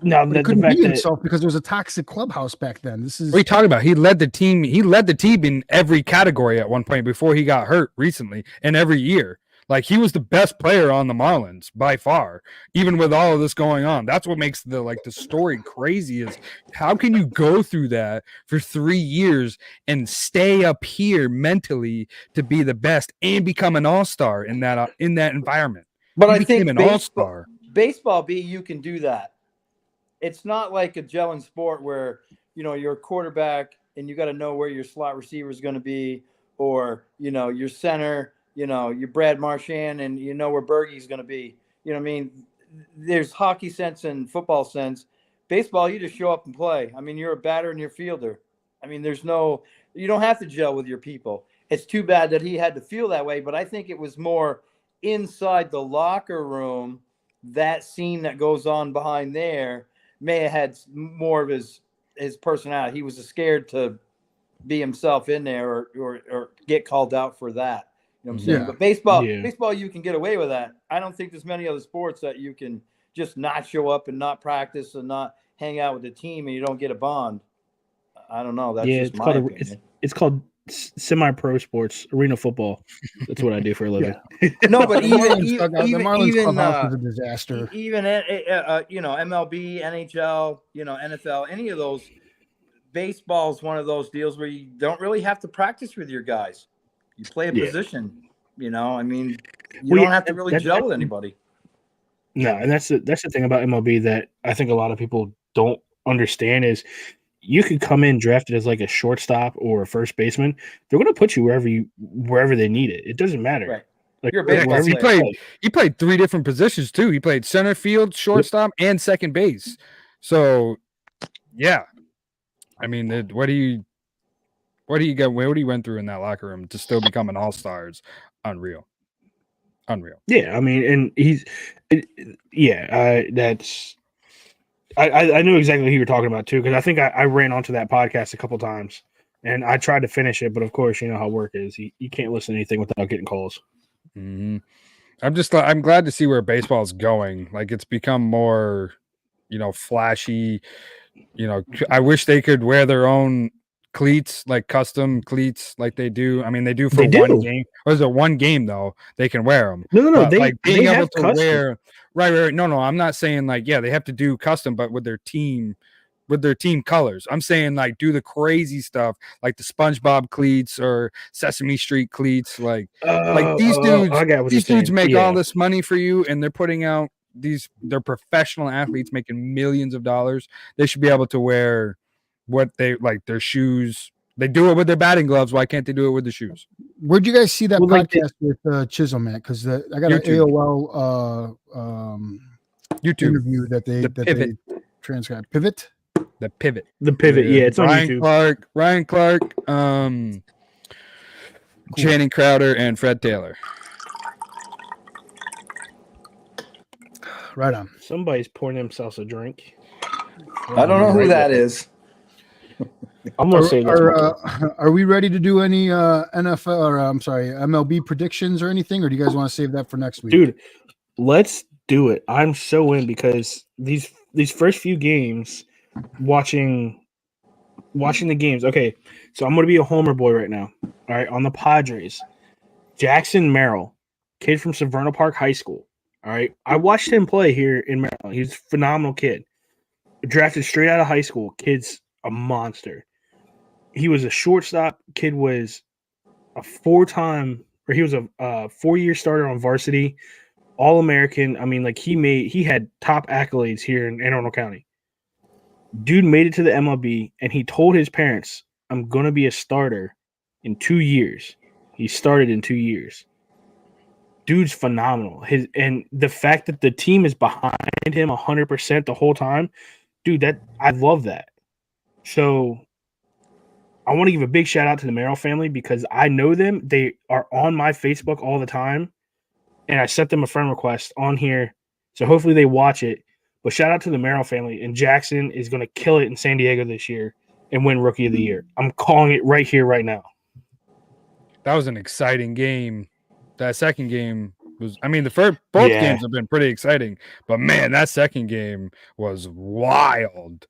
Now he couldn't be himself because there was a toxic clubhouse back then. This is what are you talking about? He led the team. He led the team in every category at one point before he got hurt recently, and every year. Like, he was the best player on the Marlins by far, even with all of this going on. That's what makes the story crazy is how can you go through that for 3 years and stay up here mentally to be the best and become an all-star in that environment. But He I think became an all-star. baseball, you can do that. It's not like a gelling sport where, you're a quarterback and you got to know where your slot receiver is going to be, or, your center, your Brad Marchand, and you know where Bergey's going to be. You know what I mean? There's hockey sense and football sense. Baseball, you just show up and play. I mean, you're a batter and you're a fielder. I mean, you don't have to gel with your people. It's too bad that he had to feel that way, but I think it was more inside the locker room. That scene that goes on behind there may have had more of his personality. He was scared to be himself in there or get called out for that. You know what I'm saying? Yeah. But baseball, you can get away with that. I don't think there's many other sports that you can just not show up and not practice and not hang out with the team and you don't get a bond. I don't know. That's just my opinion. It's called semi-pro sports, arena football. That's what I do for a living. No, but the Marlins clubhouse was a disaster. Even MLB, NHL, NFL, any of those. Baseball is one of those deals where you don't really have to practice with your guys. You play a position. I mean, you don't have to really gel with anybody. No, and that's the thing about MLB that I think a lot of people don't understand is you could come in drafted as like a shortstop or a first baseman. They're going to put you wherever they need it. It doesn't matter. Right. Like, You're a baseball player. He played 3 different positions too. He played center field, shortstop, and second base. So, yeah. I mean, what do you went through in that locker room to still become an all-star is unreal. Yeah, I mean, and that's. I knew exactly who you were talking about too, because I think I ran onto that podcast a couple times, and I tried to finish it, but of course, you know how work is. You can't listen to anything without getting calls. Mm-hmm. I'm glad to see where baseball is going. Like, it's become more, flashy. I wish they could wear their own cleats, like custom cleats, like they do. I mean, they do for one game. Or is it one game though? They can wear them. No. Being they able to custom. wear. Right. No. I'm not saying they have to do custom, but with their team colors. I'm saying do the crazy stuff like the SpongeBob cleats or Sesame Street cleats. These dudes make all this money for you, and they're putting out they're professional athletes making millions of dollars. They should be able to wear what they like, their shoes. They do it with their batting gloves. Why can't they do it with the shoes? Where'd you guys see that podcast with Chisholm at? Because I got an AOL YouTube interview that they transcribed. Pivot. The pivot. Yeah, it's on YouTube. Ryan Clark, Channing Crowder, and Fred Taylor. Right on. Somebody's pouring themselves a drink. I don't know who that is. I'm gonna say that. Are we ready to do any NFL or MLB predictions or anything, or do you guys want to save that for next week? Dude, let's do it. I'm so in because these first few games, watching the games. Okay, so I'm gonna be a homer boy right now. All right, on the Padres, Jackson Merrill, kid from Severna Park High School. All right, I watched him play here in Maryland. He's a phenomenal kid. Drafted straight out of high school. Kid's a monster. He was a shortstop. Kid was a 4-year starter on varsity, All-American. I mean, he had top accolades here in Anne Arundel County. Dude made it to the MLB, and he told his parents, "I'm gonna be a starter in 2 years." He started in 2 years. Dude's phenomenal. And the fact that the team is behind him 100% the whole time, dude, I love that. So I want to give a big shout out to the Merrill family because I know them. They are on my Facebook all the time, and I sent them a friend request on here. So hopefully they watch it. But shout out to the Merrill family, and Jackson is going to kill it in San Diego this year and win Rookie of the Year. I'm calling it right here, right now. That was an exciting game. That second game was, both games have been pretty exciting, but man, that second game was wild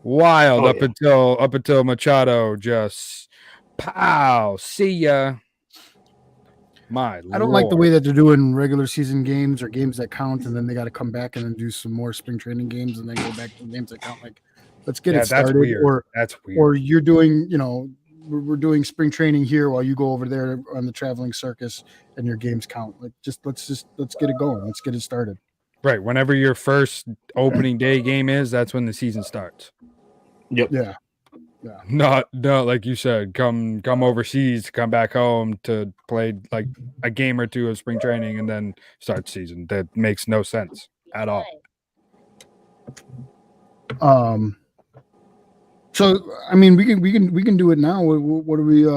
up until Machado just see ya. My I don't like the way that they're doing regular season games or games that count, and then they got to come back and then do some more spring training games and then go back to the games that count. Like, let's get it started. That's weird. That's weird. Or you're doing, we're doing spring training here while you go over there on the traveling circus and your games count. Like, let's get it going. Let's get it started. Right. Whenever your first opening day game is, that's when the season starts. Yep. Yeah. Not like you said, come overseas, come back home to play like a game or two of spring training and then start season. That makes no sense at all. So I mean, we can do it now. What do we?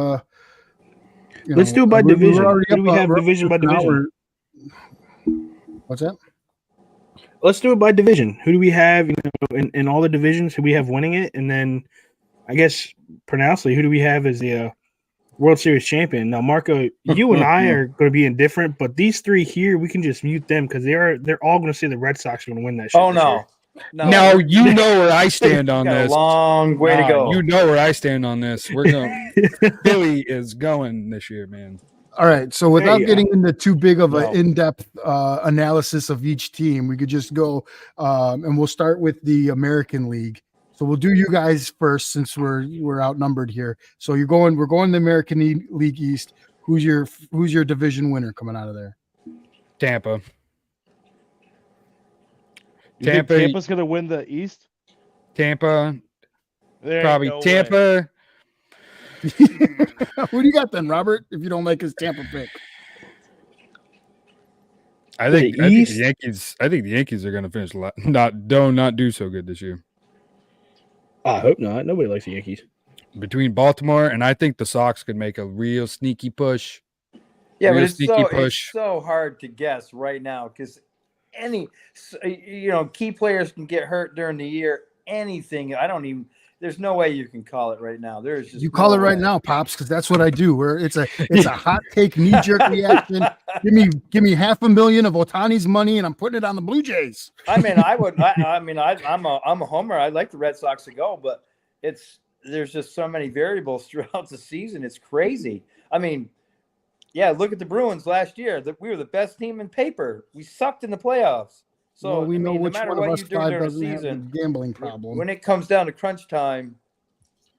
Let's do it by division. Who do we have division by division? What's that? Let's do it by division. Who do we have in all the divisions? Who we have winning it, and then I guess pronouncedly, who do we have as the World Series champion? Now, Marco, you and I are going to be indifferent, but these three here, we can just mute them because they're all going to say the Red Sox are going to win that shit. Oh no. Year. No, you know where I stand on this. A long way to go. You know where I stand on this. We're going. Philly is going this year, man. All right. So without getting into too big of an in-depth analysis of each team, we could just go and we'll start with the American League. So we'll do you guys first since we're outnumbered here. So we're going the American League East. Who's your division winner coming out of there? Tampa. Tampa's going to win the East? Tampa. Probably Tampa. Who do you got then, Robert, if you don't like his Tampa pick? I think the Yankees are going to finish not do so good this year. I hope not. Nobody likes the Yankees. Between Baltimore and I think the Sox could make a real sneaky push. Yeah, but it's so hard to guess right now because key players can get hurt during the year. Anything. There's no way you can call it right now. There's just call it right now, Pops, because that's what I do. Where it's a hot take, knee jerk reaction. Give me $500,000 of Ohtani's money, and I'm putting it on the Blue Jays. I'm a homer. I'd like the Red Sox to go, but there's just so many variables throughout the season. It's crazy. I mean, yeah, look at the Bruins last year. We were the best team in paper. We sucked in the playoffs. So we know which no matter one of what us you do five during the doesn't have a season, gambling problem. when it comes down to crunch time,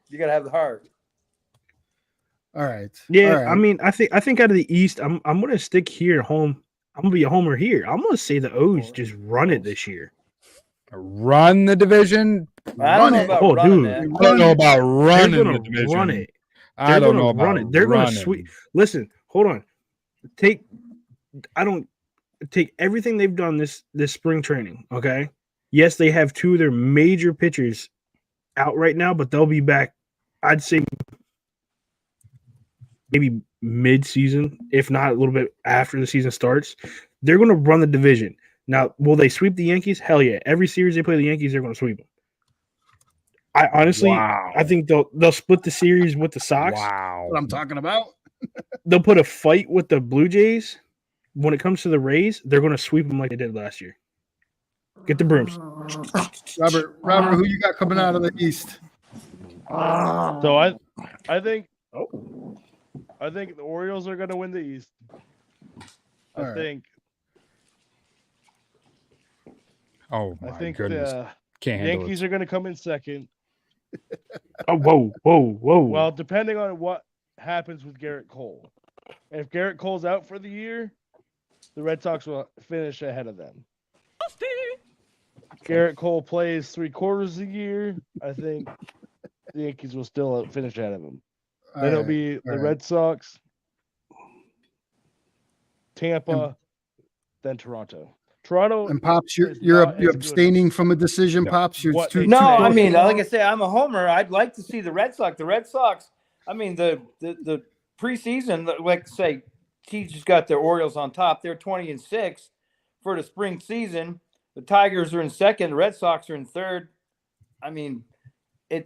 you got to have the heart. All right. Yeah, all right. I mean, I think out of the East, I'm going to stick here home. I'm going to be a homer here. I'm going to say the O's just run it this year. Run the division? I don't know about running it. I don't know about running the division. Run it. I don't know about it. They're going to sweep. Listen, hold on. Take everything they've done this spring training, okay? Yes, they have two of their major pitchers out right now, but they'll be back, I'd say, maybe mid-season, if not a little bit after the season starts. They're going to run the division. Now, will they sweep the Yankees? Hell yeah. Every series they play the Yankees, they're going to sweep them. I honestly, I think they'll split the series with the Sox. Wow. That's what I'm talking about. They'll put a fight with the Blue Jays. When it comes to the Rays, they're going to sweep them like they did last year. Get the brooms. Robert, who you got coming out of the East? So I think the Orioles are going to win the East. I think goodness. The Can't handle Yankees are going to come in second. Oh, whoa. Well, depending on what happens with Garrett Cole. If Garrett Cole's out for the year, the Red Sox will finish ahead of them. Garrett Cole plays 3/4 of the year. I think the Yankees will still finish ahead of him. Then it'll be the Red Sox, Tampa, then Toronto. And Pops, you're abstaining from a decision, Pops. I mean, like I say, I'm a homer. I'd like to see the Red Sox. The Red Sox. I mean, the preseason, like say, teams just got their Orioles on top. They're 20-6 for the spring season. The Tigers are in second. The Red Sox are in third. I mean,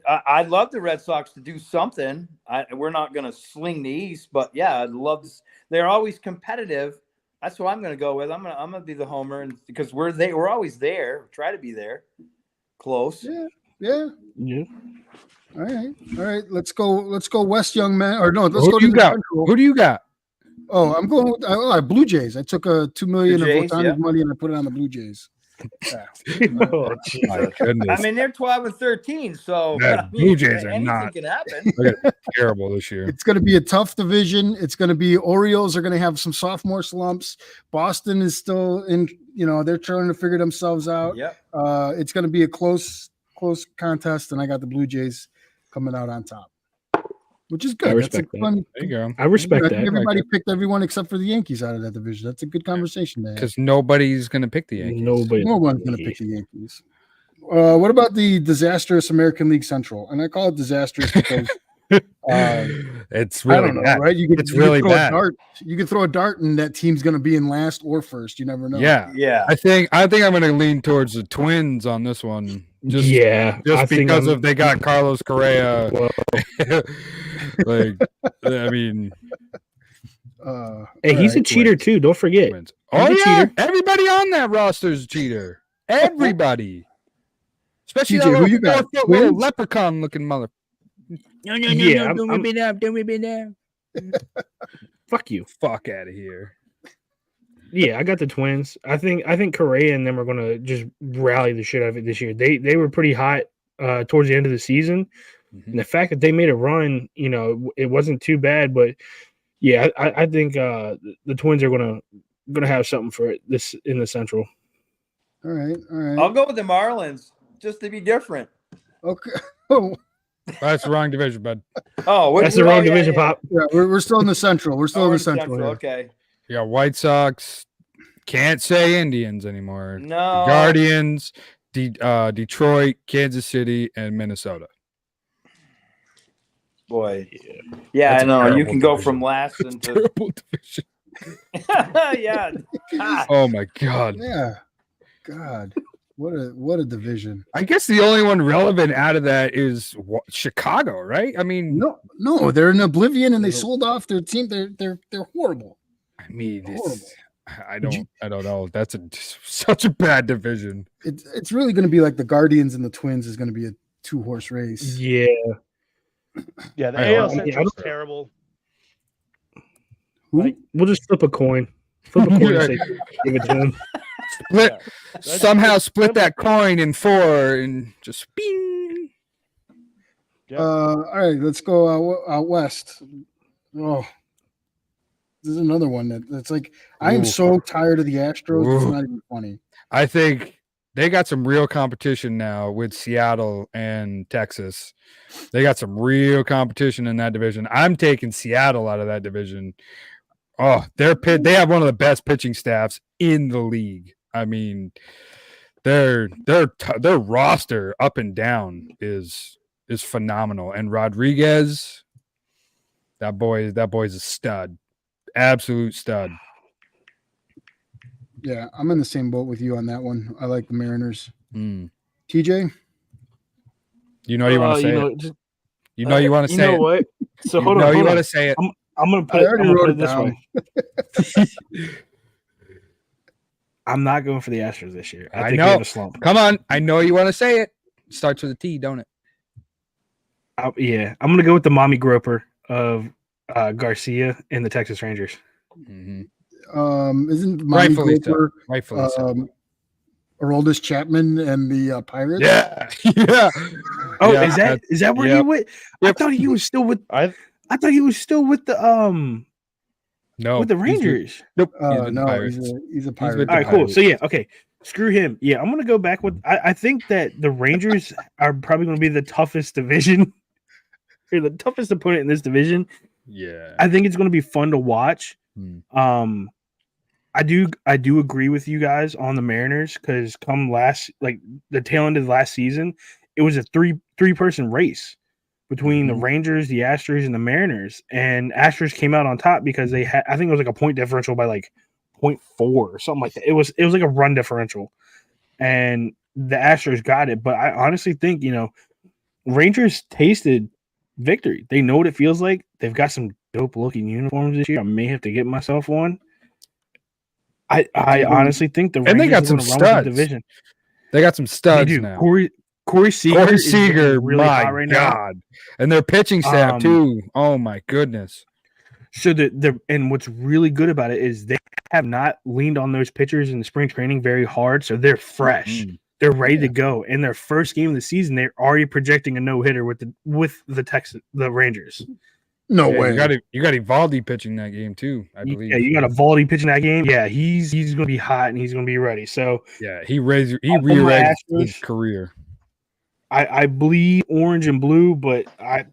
I'd love the Red Sox to do something. We're not going to sling the East, but yeah, I'd love to. They're always competitive. That's what I'm going to go with. I'm going to be the homer, and because we're always there. Try to be there, close. Yeah. All right. Let's go. West, young man. Or no, let's go. Who do you got? Oh, I'm going with Blue Jays. I took a $2 million of Jays, Ohtani's yeah. money and I put it on the Blue Jays. Yeah. Oh, My Jesus. goodness. I mean, they're 12-13, so Yeah, I mean, Blue Jays are anything not. can happen. They're gonna be terrible this year. It's going to be a tough division. It's going to be Orioles are going to have some sophomore slumps. Boston is still in, they're trying to figure themselves out. Yep. It's going to be a close contest, and I got the Blue Jays coming out on top, which is good. I That's a respect that. fun. There you go. I respect I think that. everybody picked everyone except for the Yankees out of that division. That's a good conversation to have. Because nobody's gonna pick the Yankees. Nobody. No one's going to pick the Yankees. What about the disastrous American League Central? And I call it disastrous because It's I really don't know, bad. right? It's really throw a bad. dart. You could throw a dart, and that team's going to be in last or first. You never know. Yeah. Yeah. I think I'm gonna lean towards the Twins on this one. Just I just think because I'm- of they got Carlos Correa. Well, Like, I mean, hey, he's a Alright, cheater Twins. too. Don't forget. Twins. He's Oh a yeah, cheater. everybody on that roster is a cheater. Everybody, especially TJ, that who little you got? 4-foot little Twins? leprechaun looking mother. No, Yeah, I'm- don't I'm- rip it up, don't rip it up. Fuck you. Fuck out of here. Yeah, I got the Twins. I think Correa and them are gonna just rally the shit out of it this year. They were pretty hot towards the end of the season. And the fact that they made a run, it wasn't too bad. But yeah, I think the Twins are gonna have something for it this in the Central. All right. I'll go with the Marlins just to be different. Okay. Oh, That's the wrong division, bud. Oh, That's the wrong division, Pop. yeah. We're still in the Central. We're still in the Central. here. Okay. You got White Sox. Can't say Indians anymore. No. Guardians, Detroit, Kansas City, and Minnesota. Boy. Yeah, That's I a know. You terrible can go division. from last into Terrible division. yeah. God. Oh my god. Yeah. God, what a division. I guess the only one relevant out of that is Chicago, right? I mean, No, they're in oblivion and they sold off their team. They're horrible. I mean, Horrible. I don't know. That's such a bad division. It's really going to be like the Guardians and the Twins is going to be a 2-horse race. Yeah. Yeah, the I AL don't- Central's terrible. Who? We'll just flip a coin. Flip a coin and say, give it to him. Split That's somehow split simple. that coin in 4 and just bing. Yep. All right, let's go out west. Oh, this is another one that's like I am Ooh. so tired of the Astros. It's Ooh. not even funny. I think they got some real competition now with Seattle and Texas. They got some real competition in that division. I'm taking Seattle out of that division. Oh, they have one of the best pitching staffs in the league. I mean, their roster up and down is phenomenal. And Rodriguez, that boy's a stud. Absolute stud. Yeah, I'm in the same boat with you on that one. I like the Mariners. Mm. TJ, You know you want to say it. just- You know you want to you say know it. what? So You hold know on. you Hold want on. to say it. I'm gonna put I it, already I'm gonna wrote put it it this way. I'm not going for the Astros this year. I I think know. they have a slump. Come on. I know you want to say it. Starts with a T, don't it? Yeah, I'm gonna go with the mommy groper of Garcia and the Texas Rangers. Mm-hmm. isn't Monty Rightfully so. Groper, Rightfully so. Aroldis Chapman and the Pirates? Yeah. Yeah. Oh, Yeah, is that where he yep. went? I Yep. thought he was still with. I I thought he was still with the No. with the he's with- Rangers. Nope. he's with the No, Pirates. he's a with pirate. the All right, cool. Pirates. So yeah, okay. Screw him. Yeah, I'm gonna go back with. I think that the Rangers are probably gonna be the toughest division, or the toughest opponent in this division. Yeah. I think it's gonna be fun to watch. Hmm. I do agree with you guys on the Mariners because come the tail end of last season, it was a three person race between the Rangers, the Astros, and the Mariners, and Astros came out on top because they had, I think it was like a point differential by like 0.4 or something like that. It was like a run differential, and the Astros got it. But I honestly think Rangers tasted victory. They know what it feels like. They've got some dope looking uniforms this year. I may have to get myself one. I honestly think the Rangers And they got are some gonna run with the studs. division. They got some They studs do. now. Corey Seager, Corey is looking Seager, really my hot right now. God. And their pitching staff, too. Oh, my goodness. So and what's really good about it is they have not leaned on those pitchers in the spring training very hard, so they're fresh. Mhm. They're ready to go. In their first game of the season, they're already projecting a no hitter with the Rangers. No Yeah, way. you got Evaldi pitching that game too, I believe. Yeah, you got a Valdi pitching that game. Yeah, he's going to be hot and he's going to be ready. So Yeah, he resurrected his Astros. career. I bleed orange and blue, but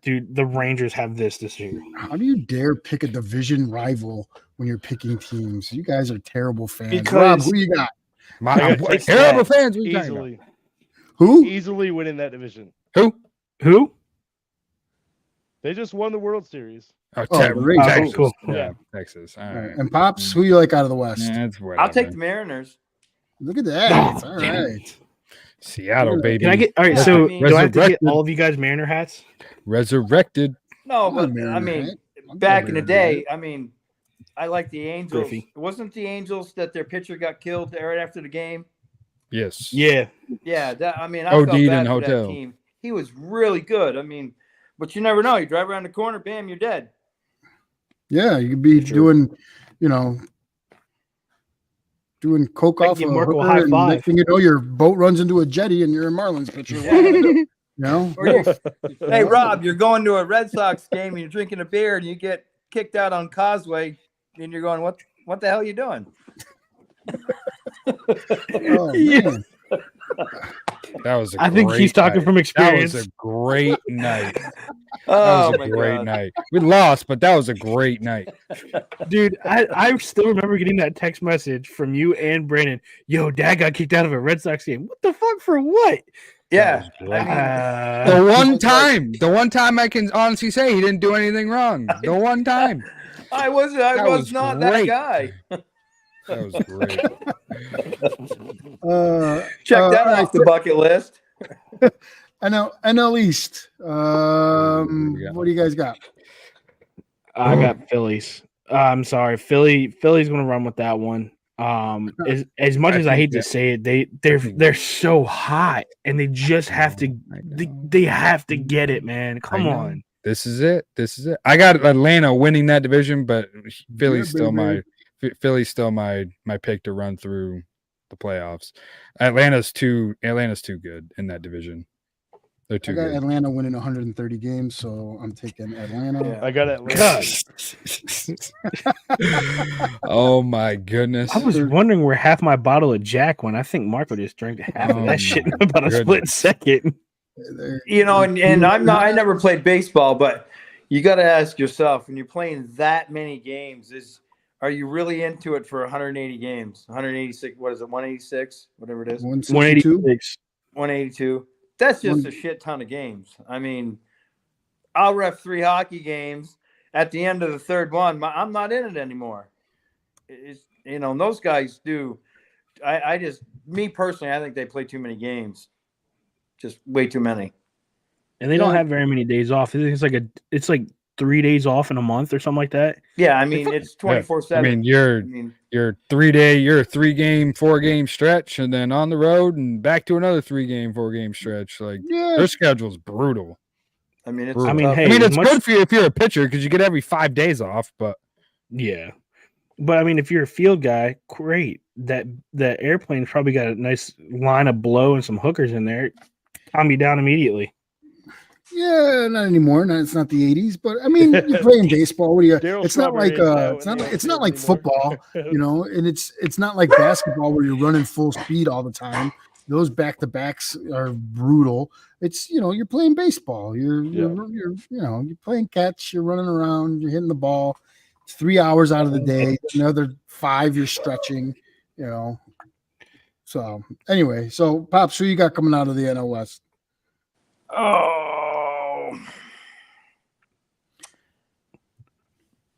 dude, the Rangers have this year. How do you dare pick a division rival when you're picking teams? You guys are terrible fans. Because- Rob, who you got? My I gotta take terrible that. fans. What are you talking about? Easily, Who? easily winning that division. Who? They just won the World Series. Oh, Oh, the Rangers. Texas. Cool. Yeah, Texas. All All right. right. And Pops, who you like out of the West? Yeah, that's I'll take the Mariners. Look at that. All right. Seattle, baby. Can I get all right? Yeah, So I mean- do I have to get Resurrected. all of you guys Mariner hats? Resurrected? No, I'm but a Mariner I mean, hat. I'm back a in the Mariner day, hat. I mean, I like the Angels. Griffey. Wasn't the Angels that their pitcher got killed right after the game? Yes. Yeah. Yeah, that I mean, I OD'd felt in bad for hotel. that team. He was really good. I mean, but you never know. You drive around the corner, bam, you're dead. Yeah, you could be doing, doing coke I off give a Marco a hooker, high and five. next thing you know, your boat runs into a jetty and you're a Marlins pitcher. Yeah. Or you, hey, Rob, you're going to a Red Sox game and you're drinking a beer and you get kicked out on Causeway and you're going, what the hell are you doing? Oh, Yeah. man. That was I think he's talking from That experience. was a great night. That Oh, was a my great God. night. We lost, but that was a great night. Dude, I still remember getting that text message from you and Brandon. Yo, Dad got kicked out of a Red Sox game. What the fuck for what? Yeah. That was great. I mean, The one time I can honestly say he didn't do anything wrong. The one time. I was was not great. that guy. That was great. Check that all off right, the bucket list. NL East. we got? What do you guys got? I got Phillies. I'm sorry, Philly's going to run with that one. As much as I hate to say it, they're so hot, and they just have to. They have to get it, man. Come know. on. This is it. I got Atlanta winning that division, but Philly's still baby. my pick to run through the playoffs. Atlanta's too good in that division. They're I too got good. Atlanta winning 130 games, so I'm taking Atlanta. Yeah. I got it. Oh my goodness. I was wondering where half my bottle of Jack went. I think Marco just drank half of Oh that shit in my about a split goodness. second. They're- You know, and I never played baseball, but you got to ask yourself when you're playing that many games, are you really into it for 180 games? 186, what is it? 186, whatever it is. 162. 186. 182. That's just a shit ton of games. I mean, I'll ref 3 hockey games. At the end of the third one, I'm not in it anymore. It's, and those guys do. Me personally, I think they play too many games. Just way too many. And they don't Yeah. have very many days off. It's like 3 days off in a month or something like that. Yeah, I mean, it's 24/7. I mean, you're a 3-game, 4-game stretch, and then on the road and back to another 3-game, 4-game stretch. Like Yeah. their schedule's brutal. I mean, it's. Brutal. I mean, tough. hey, I mean, as it's much- good for you if you're a pitcher because you get every 5 days off. But Yeah. But I mean, if you're a field guy, great. That airplane's probably got a nice line of blow and some hookers in there. Calm you down immediately. Yeah, not anymore. No, it's not the 80s, but I mean, you're playing baseball. What do you? Daryl It's not Strawberry like is now it's in not the like it's not outfield like anymore. football, and it's not like basketball where you're running full speed all the time. Those back to backs are brutal. It's you're playing baseball. You're playing catch. You're running around. You're hitting the ball. It's 3 hours out of the day. Another 5 you're stretching. So anyway, so Pops, who you got coming out of the NL West? Oh,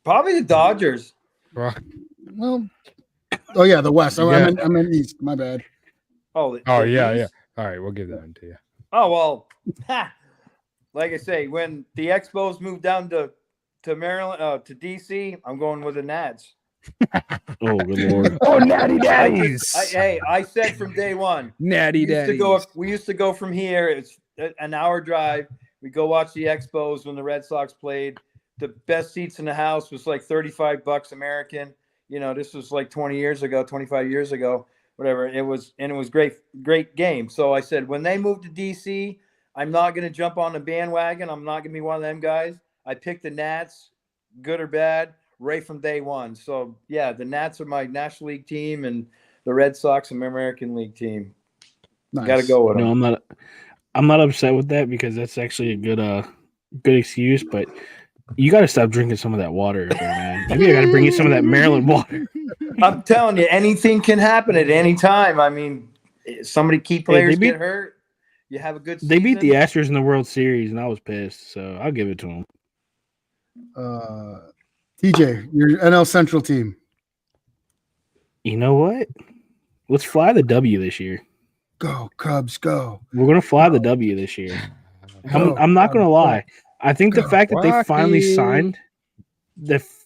probably the Dodgers. Well, oh yeah, the West. Oh, Yeah. I meant East. My bad. Oh, oh the yeah, East? yeah. All right, we'll give that one to you. Oh well, like I say, when the Expos moved down to Maryland, to DC, I'm going with the Nats. Oh, good lord. Oh, natty daddies, I said from day one. natty daddies. We used to go from here. It's an hour drive. We go watch the Expos when the Red Sox played. the best seats in the house was like $35 American. You know, this was like 20 years ago, 25 years ago, whatever. It was great game. So I said, when they moved to DC, I'm not going to jump on the bandwagon. I'm not going to be one of them guys. I picked the Nats, good or bad, right from day one. So yeah, the Nats are my National League team, and the Red Sox are my American League team. Nice. Got to go with them. No, I'm not upset with that because that's actually a good excuse, but you got to stop drinking some of that water, man. Maybe I got to bring you some of that Maryland water. I'm telling you, anything can happen at any time. I mean, somebody key players get hurt. You have a good season. They beat the Astros in the World Series, and I was pissed, so I'll give it to them. TJ, your NL Central team. You know what? Let's fly the W this year. Go, Cubs, go. We're going to fly the W this year. I'm not going to lie. I think the fact that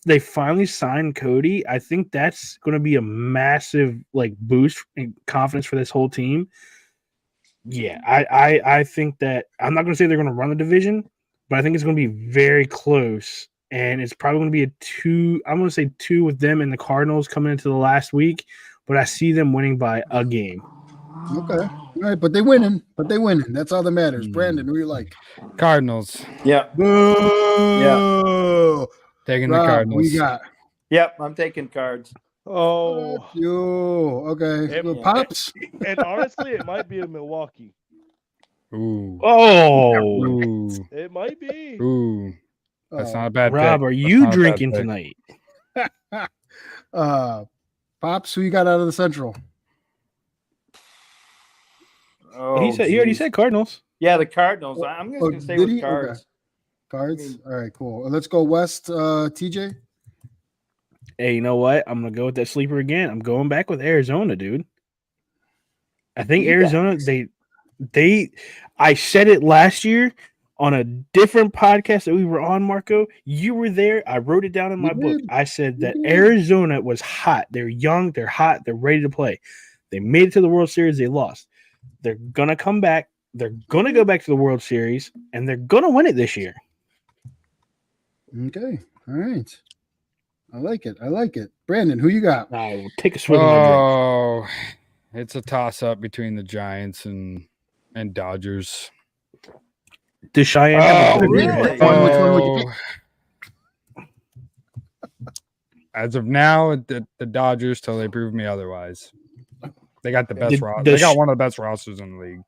they finally signed Cody, I think that's going to be a massive boost in confidence for this whole team. Yeah, I think that I'm not going to say they're going to run the division, but I think it's going to be very close, and it's probably going to be a 2. I'm going to say 2 with them and the Cardinals coming into the last week, but I see them winning by a game. Okay. All right, but they're winning. That's all that matters. Brandon, who you like? Cardinals. Yeah. Boo! Taking Rob, the Cardinals. Who you got? Yep, I'm taking Cards. Oh, You. Okay. It- Pops? and honestly, it might be a Milwaukee. Ooh. Oh, Ooh. It might be. Ooh. That's Oh, not a bad Rob, pick. are That's you not a bad drinking pick. tonight? Pops, who you got out of the Central? Oh, He already said Cardinals. Yeah, the Cardinals. I'm just going to stay did with he? Cards. Okay. Cards? All right, cool. Let's go West, TJ. Hey, you know what? I'm going to go with that sleeper again. I'm going back with Arizona, dude. I think Arizona, I said it last year on a different podcast that we were on, Marco. You were there. I wrote it down in my book. I said that Arizona was hot. They're young. They're hot. They're ready to play. They made it to the World Series. They lost. They're going to come back. They're going to go back to the World Series, and they're going to win it this year. Okay. All right. I like it. Brandon, who you got? I will take a swig of my drink. Oh, it's a toss-up between the Giants and Dodgers. Does Cheyenne have a really? Which one would you pick? As of now, the Dodgers till they prove me otherwise. They got the best roster. does They got one of the best rosters in the league.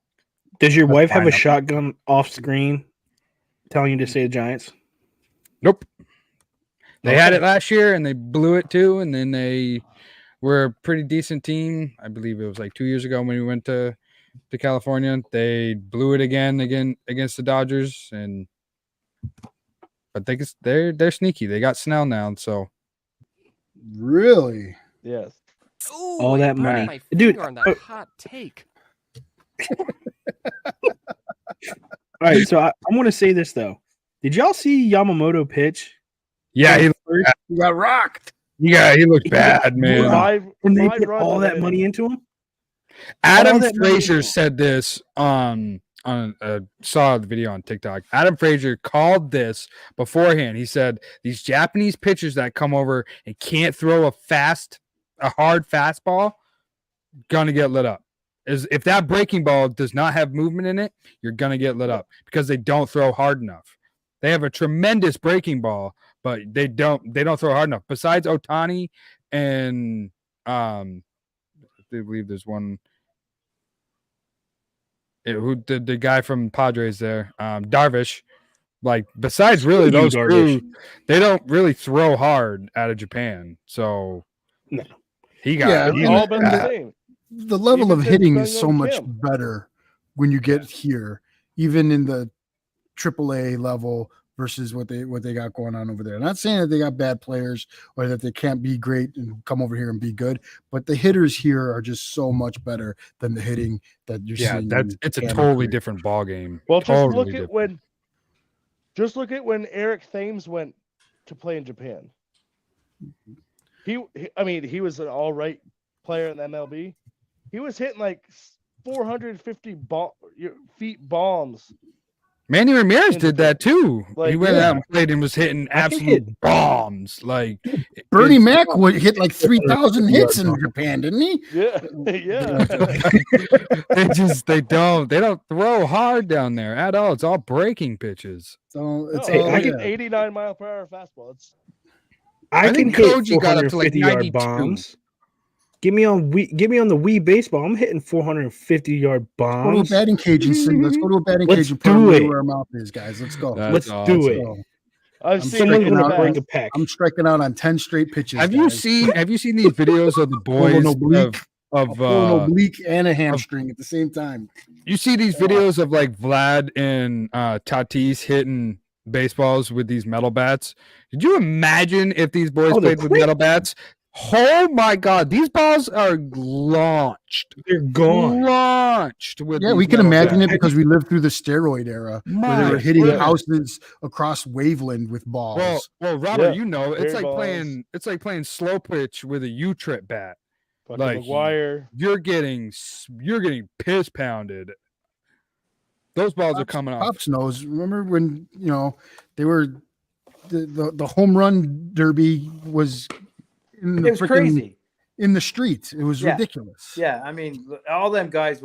Does your wife have a lineup. shotgun off screen telling you to say the Giants? Nope. They had it last year and they blew it too. And then they were a pretty decent team. I believe it was like 2 years ago when we went to California. They blew it again against the Dodgers. But they're sneaky. They got Snell now. So Really? Yes. Ooh, All that I put money. my Dude, finger on that hot take. All right, so I'm going to say this, though. Did y'all see Yamamoto pitch? yeah, he got rocked. looked bad, man. When they Five put runs all in that an money inning. into him? Adam all that money Frazier into him. said this on saw the video on TikTok. Adam Frazier called this beforehand. He said these Japanese pitchers that come over and can't throw a hard fastball, gonna get lit up. If that breaking ball does not have movement in it, you're gonna get lit up because they don't throw hard enough. They have a tremendous breaking ball, but they don't throw hard enough. Besides Ohtani and I believe there's one. Who the guy from Padres there, Darvish. Like besides really those two, they don't really throw hard out of Japan. So No. he got It's all been the same. The level Even of since hitting is so Sung-Young much Kim. better when you get here, even in the AAA level versus what they got going on over there. I'm not saying that they got bad players or that they can't be great and come over here and be good, but the hitters here are just so much better than the hitting that you're seeing. It's a in totally Canada. different ball game. Well, totally just look at when Eric Thames went to play in Japan. He was an all right player in the MLB. He was hitting like 450 feet bombs Manny Ramirez In the did that too. He Like, went yeah. out and played and was hitting I can absolute hit- bombs. Like Bernie it's- Mac would hit like 3,000 hits in Yard bomb. Japan, didn't he? Yeah, yeah. they don't throw hard down there at all. It's all breaking pitches. So it's No, all like yeah. an 89 mile per hour fastball. It's I can think hit Koji got up to, like, 450 yard 92. bombs. Give me on the Wii baseball. I'm hitting 450 yard Go to a bombs. batting cage and sing. Let's go to a batting Let's cage and put do it it. where our mouth is, guys. Let's go. That's Let's do it. Go. I've I'm seen striking it Someone's in the gonna out. break past. a peck. I'm striking out on 10 straight pitches. Have you guys. seen these videos of the Pulling boys oblique. I'll of pull an oblique and a hamstring at the same time. you see these videos of like Vlad and Tatis hitting baseballs with these metal bats? Did you imagine if these boys Oh, they're played with quick. metal bats? Oh my god, these balls are launched. They're gone. Launched with Yeah, these we can metal imagine bats. it because we lived through the steroid era where they My were hitting goodness. houses across Waveland with balls. Well, Robert, Yeah, you know, it's very like balls. playing slow pitch with a U-trip bat. Fucking Like, McGuire. You're getting piss pounded. Those balls are coming off. Pops knows. Remember when they were the home run derby was in the It was crazy. in the street. It was Yeah. ridiculous. Yeah, I mean, all them guys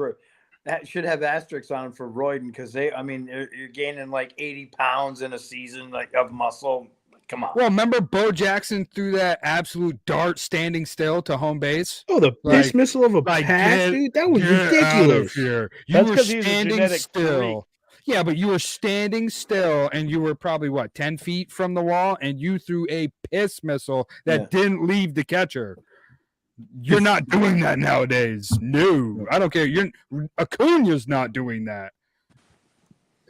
should have asterisks on them for roiding because you're gaining like 80 pounds in a season like of muscle. Come on. Well, remember Bo Jackson threw that absolute dart standing still to home base? Oh, the Like- piss missile of a Like, pass, dude. That was get out of ridiculous. here. You That's were 'cause he's a standing genetic still. Yeah, but you were standing still and you were probably 10 feet from the wall and you threw a piss missile that Yeah. didn't leave the catcher. You're not doing that nowadays. No, I don't care. Acuna's not doing that.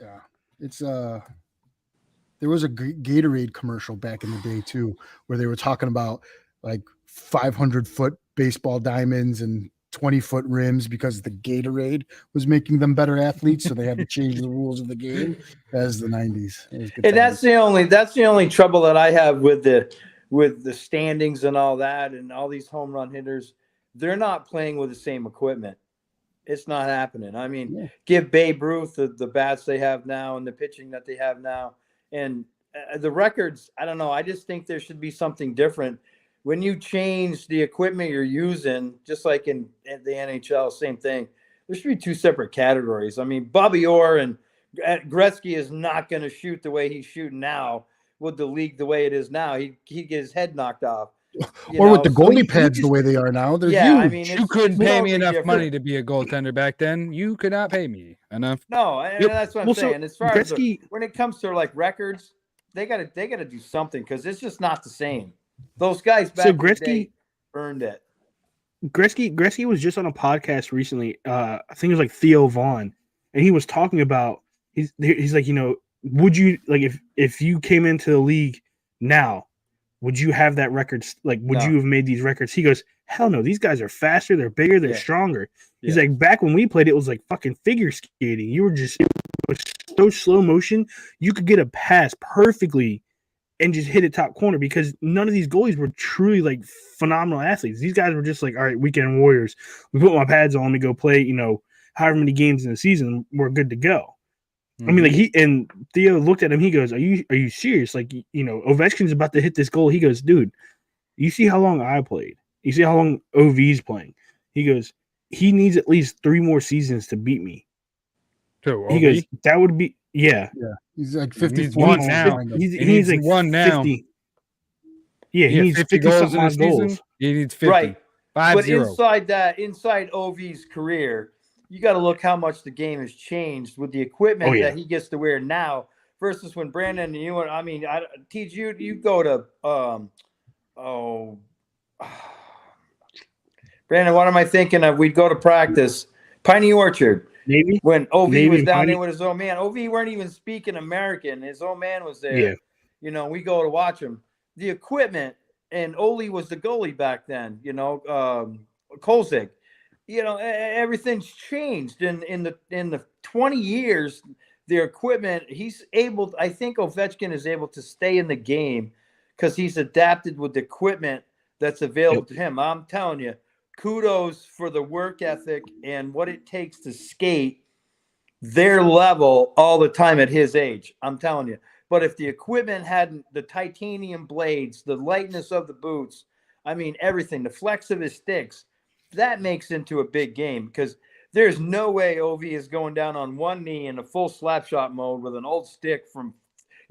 Yeah. It's there was a Gatorade commercial back in the day too, where they were talking about like 500-foot baseball diamonds and 20-foot rims because the Gatorade was making them better athletes, so they had to change the rules of the game. As the 90s. It was good And that's times. the only trouble that I have with the standings and all that and all these home run hitters. They're not playing with the same equipment. It's not happening. I mean, Yeah. give Babe Ruth the bats they have now and the pitching that they have now. And the records, I don't know. I just think there should be something different. When you change the equipment you're using, just like in the NHL, same thing. There should be two separate categories. I mean, Bobby Orr and Gretzky is not going to shoot the way he's shooting now with the league the way it is now. He'd get his head knocked off. Or with the So goalie he pads the just- way they are now. They're Yeah, huge. I mean, You it's couldn't pay me totally enough different. money to be a goaltender back then. You could not pay me enough. No, and Yep. that's what I'm Well, so saying. As far as Gretzky- when it comes to like records, they gotta do something because it's just not the same. Those guys back So in the Gretzky- day earned it. Gretzky was just on a podcast recently. I think it was like Theo Vaughn, and he was talking about he's like, would you like if you came into the league now, would you have that record? Like, would No. you have made these records? He goes, hell no. These guys are faster. They're bigger. They're Yeah. stronger. He's Yeah. like, back when we played, it was like fucking figure skating. You were just, it was so slow motion. You could get a pass perfectly and just hit it top corner because none of these goalies were truly like phenomenal athletes. These guys were just like, all right, weekend warriors. We put my pads on, we go play, however many games in the season, we're good to go. I mean, like Theo looked at him. He goes, "Are you serious? Like, Ovechkin's about to hit this goal." He goes, "Dude, you see how long I played? You see how long OV's playing?" He goes, "He needs at least 3 more seasons to beat me." Too, He goes, "That would be yeah." He's like He needs 54 one goals now. behind them. He He needs needs like one now. 50. Yeah, he needs 50 goals something in a odd season. goals. He needs 50. Right. 5-0. But inside OV's career, you got to look how much the game has changed with the equipment Oh, yeah. that he gets to wear now versus when Brandon, teach you go to Brandon, what am I thinking of? We'd go to practice, Piney Orchard. Maybe. When OV Maybe was down Piney- there with his old man. OV weren't even speaking American. His old man was there. Yeah. We go to watch him. The equipment, and Ole was the goalie back then, Kolzig. Everything's changed in the 20 years. Their equipment, I think Ovechkin is able to stay in the game because he's adapted with the equipment that's available to him. I'm telling you, kudos for the work ethic and what it takes to skate their level all the time at his age. I'm telling you. But if the equipment hadn't, the titanium blades, the lightness of the boots, I mean, everything, the flex of his sticks, that makes into a big game because there's no way Ovi is going down on one knee in a full slap shot mode with an old stick from,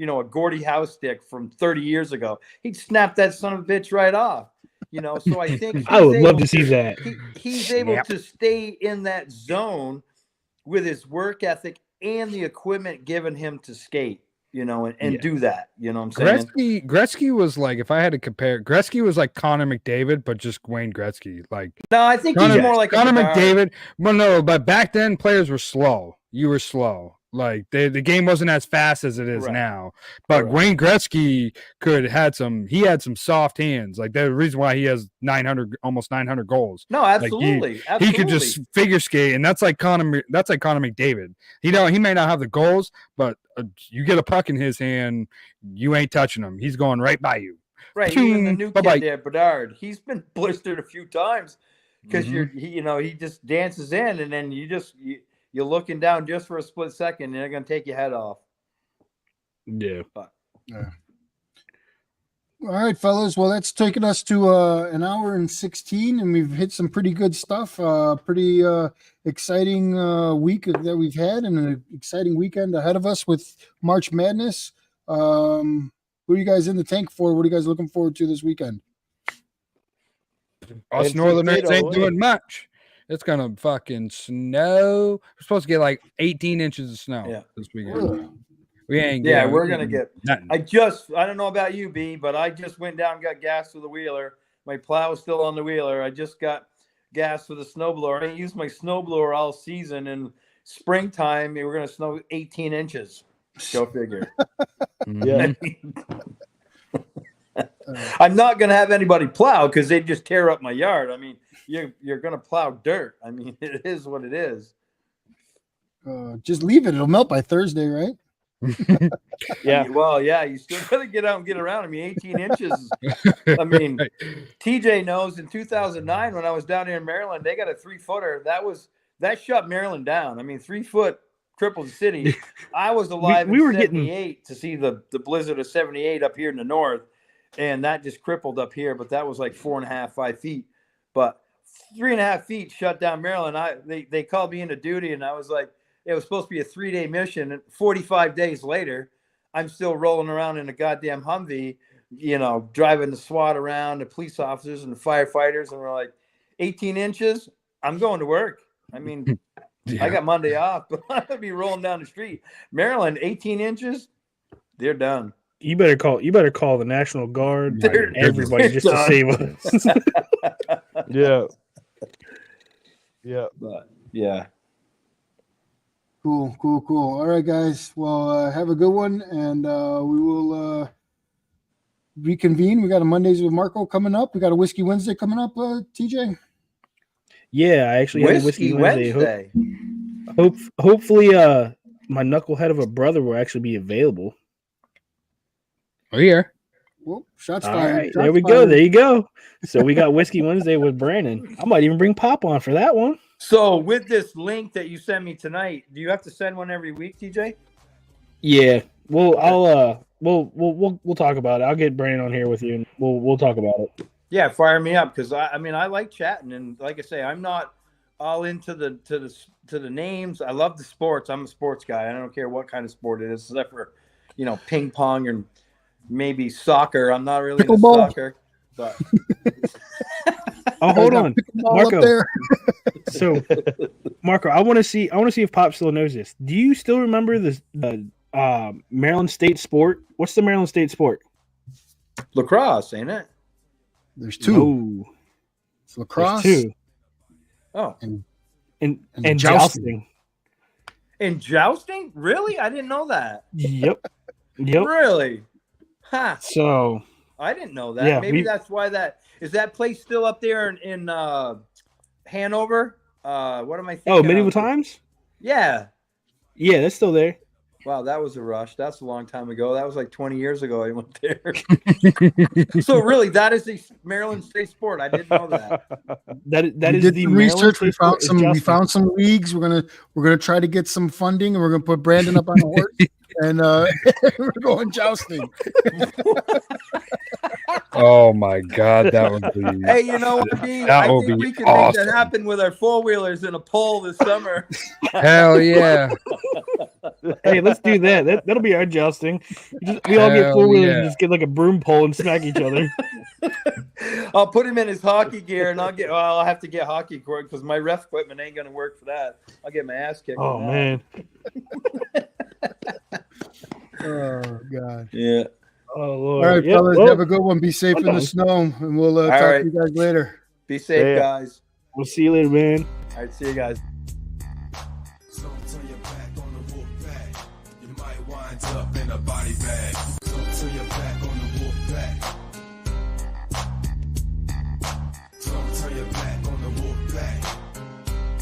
a Gordie Howe stick from 30 years ago. He'd snap that son of a bitch right off. So I think I would love to see that. He's able to stay in that zone with his work ethic and the equipment given him to skate, and do that. You know what I'm saying? Gretzky was like, if I had to compare, Gretzky was like Connor McDavid, but just Wayne Gretzky. Like, no, I think he's more like Connor McDavid. Well, no, but back then players were slow. You were slow. Like the game wasn't as fast as it is now. But Wayne Gretzky had some soft hands. Like the reason why he has almost 900 goals. No, absolutely. Like he could just figure skate, and that's like Connor McDavid. He may not have the goals, but you get a puck in his hand, you ain't touching him. He's going right by you. Right. Even the new kid there, Bedard, he's been blistered a few times because he just dances in, and then you're looking down just for a split second, and they're going to take your head off. Yeah. Yeah. All right, fellas. Well, that's taken us to an hour and 16, and we've hit some pretty good stuff. Pretty exciting week that we've had, and an exciting weekend ahead of us with March Madness. Who are you guys in the tank for? What are you guys looking forward to this weekend? Us Northerners ain't doing much. It's gonna fucking snow. We're supposed to get like 18 inches of snow this weekend. We ain't. Yeah, we're gonna get. Nothing. I don't know about you, B, but I just went down and got gas for the wheeler. My plow is still on the wheeler. I just got gas for the snowblower. I didn't use my snowblower all season. In springtime, we're gonna snow 18 inches. Go figure. Yeah. I'm not gonna have anybody plow because they just tear up my yard. I mean, you're gonna plow dirt. I mean, it is what it is. Just leave it. It'll melt by Thursday, right? Yeah. Well, yeah, you still gotta get out and get around. I mean, 18 inches. I mean, TJ knows in 2009 when I was down here in Maryland, they got a 3-footer. That shut Maryland down. I mean, 3 foot crippled the city. I was alive in 78 to see the blizzard of 78 up here in the north, and that just crippled up here. But that was like 4.5, 5 feet. But 3.5 feet shut down Maryland. They called me into duty, and I was like, it was supposed to be a 3-day mission. And 45 days later, I'm still rolling around in a goddamn Humvee, driving the SWAT around, the police officers and the firefighters. And we're like, 18 inches, I'm going to work. I mean, I got Monday off, but I'm going to be rolling down the street. Maryland, 18 inches, they're done. You better call the National Guard, everybody, just to save us. Yeah. Yeah. But, yeah. Cool. All right, guys. Well, have a good one, and we will reconvene. We got a Mondays with Marco coming up. We got a Whiskey Wednesday coming up, TJ. Yeah, I actually have a Whiskey Wednesday. Hopefully, my knucklehead of a brother will actually be available. We're here. Well, shots All fired. right, there we go. There you go. So we got Whiskey Wednesday with Brandon. I might even bring Pop on for that one. So with this link that you send me tonight, do you have to send one every week, TJ? Yeah. Well, we'll talk about it. I'll get Brandon on here with you, and we'll talk about it. Yeah, fire me up because I like chatting, and like I say, I'm not all into the names. I love the sports. I'm a sports guy. I don't care what kind of sport it is, except for ping pong and maybe soccer. I'm not really into soccer, but oh, hold on, Marco. So, Marco, I want to see if Pop still knows this. Do you still remember the Maryland State sport? What's the Maryland State sport? Lacrosse, ain't it? There's two. No. It's lacrosse. There's two. Oh, and jousting. And jousting? Really? I didn't know that. Yep. Really? Huh. So I didn't know that. Yeah, Maybe that's why that place still up there in Hanover? What am I thinking? Oh, Medieval Times? Yeah. Yeah, that's still there. Wow, that was a rush. That's a long time ago. That was like 20 years ago I went there. So really, that is a Maryland State sport. I didn't know that. That We is did the some Maryland research. State sport is We jousting. found some leagues. We're gonna try to get some funding, and we're gonna put Brandon up on a horse, and we're going jousting. Oh my God, that would be. Hey, you know what, Dean? That I will think be we can awesome. make that happen with our four-wheelers in a pole this summer. Hell yeah! Hey, let's do that. That'll be our jousting. We all get Hell 4-wheelers yeah. and just get like a broom pole and smack each other. I'll put him in his hockey gear, and I'll have to get hockey equipment because my ref equipment ain't gonna work for that. I'll get my ass kicked. Oh for that. man. Oh God! Yeah. Oh All Lord. right, Yep, fellas, well, have a good one. Be safe I'm in the done. snow, and we'll talk right. to you guys later. Be safe, Yeah. guys. we'll see you later, man. All right, see you guys. Don't turn your back on the wolf pack. You might wind up in a body bag. Don't turn your back on the wolf pack.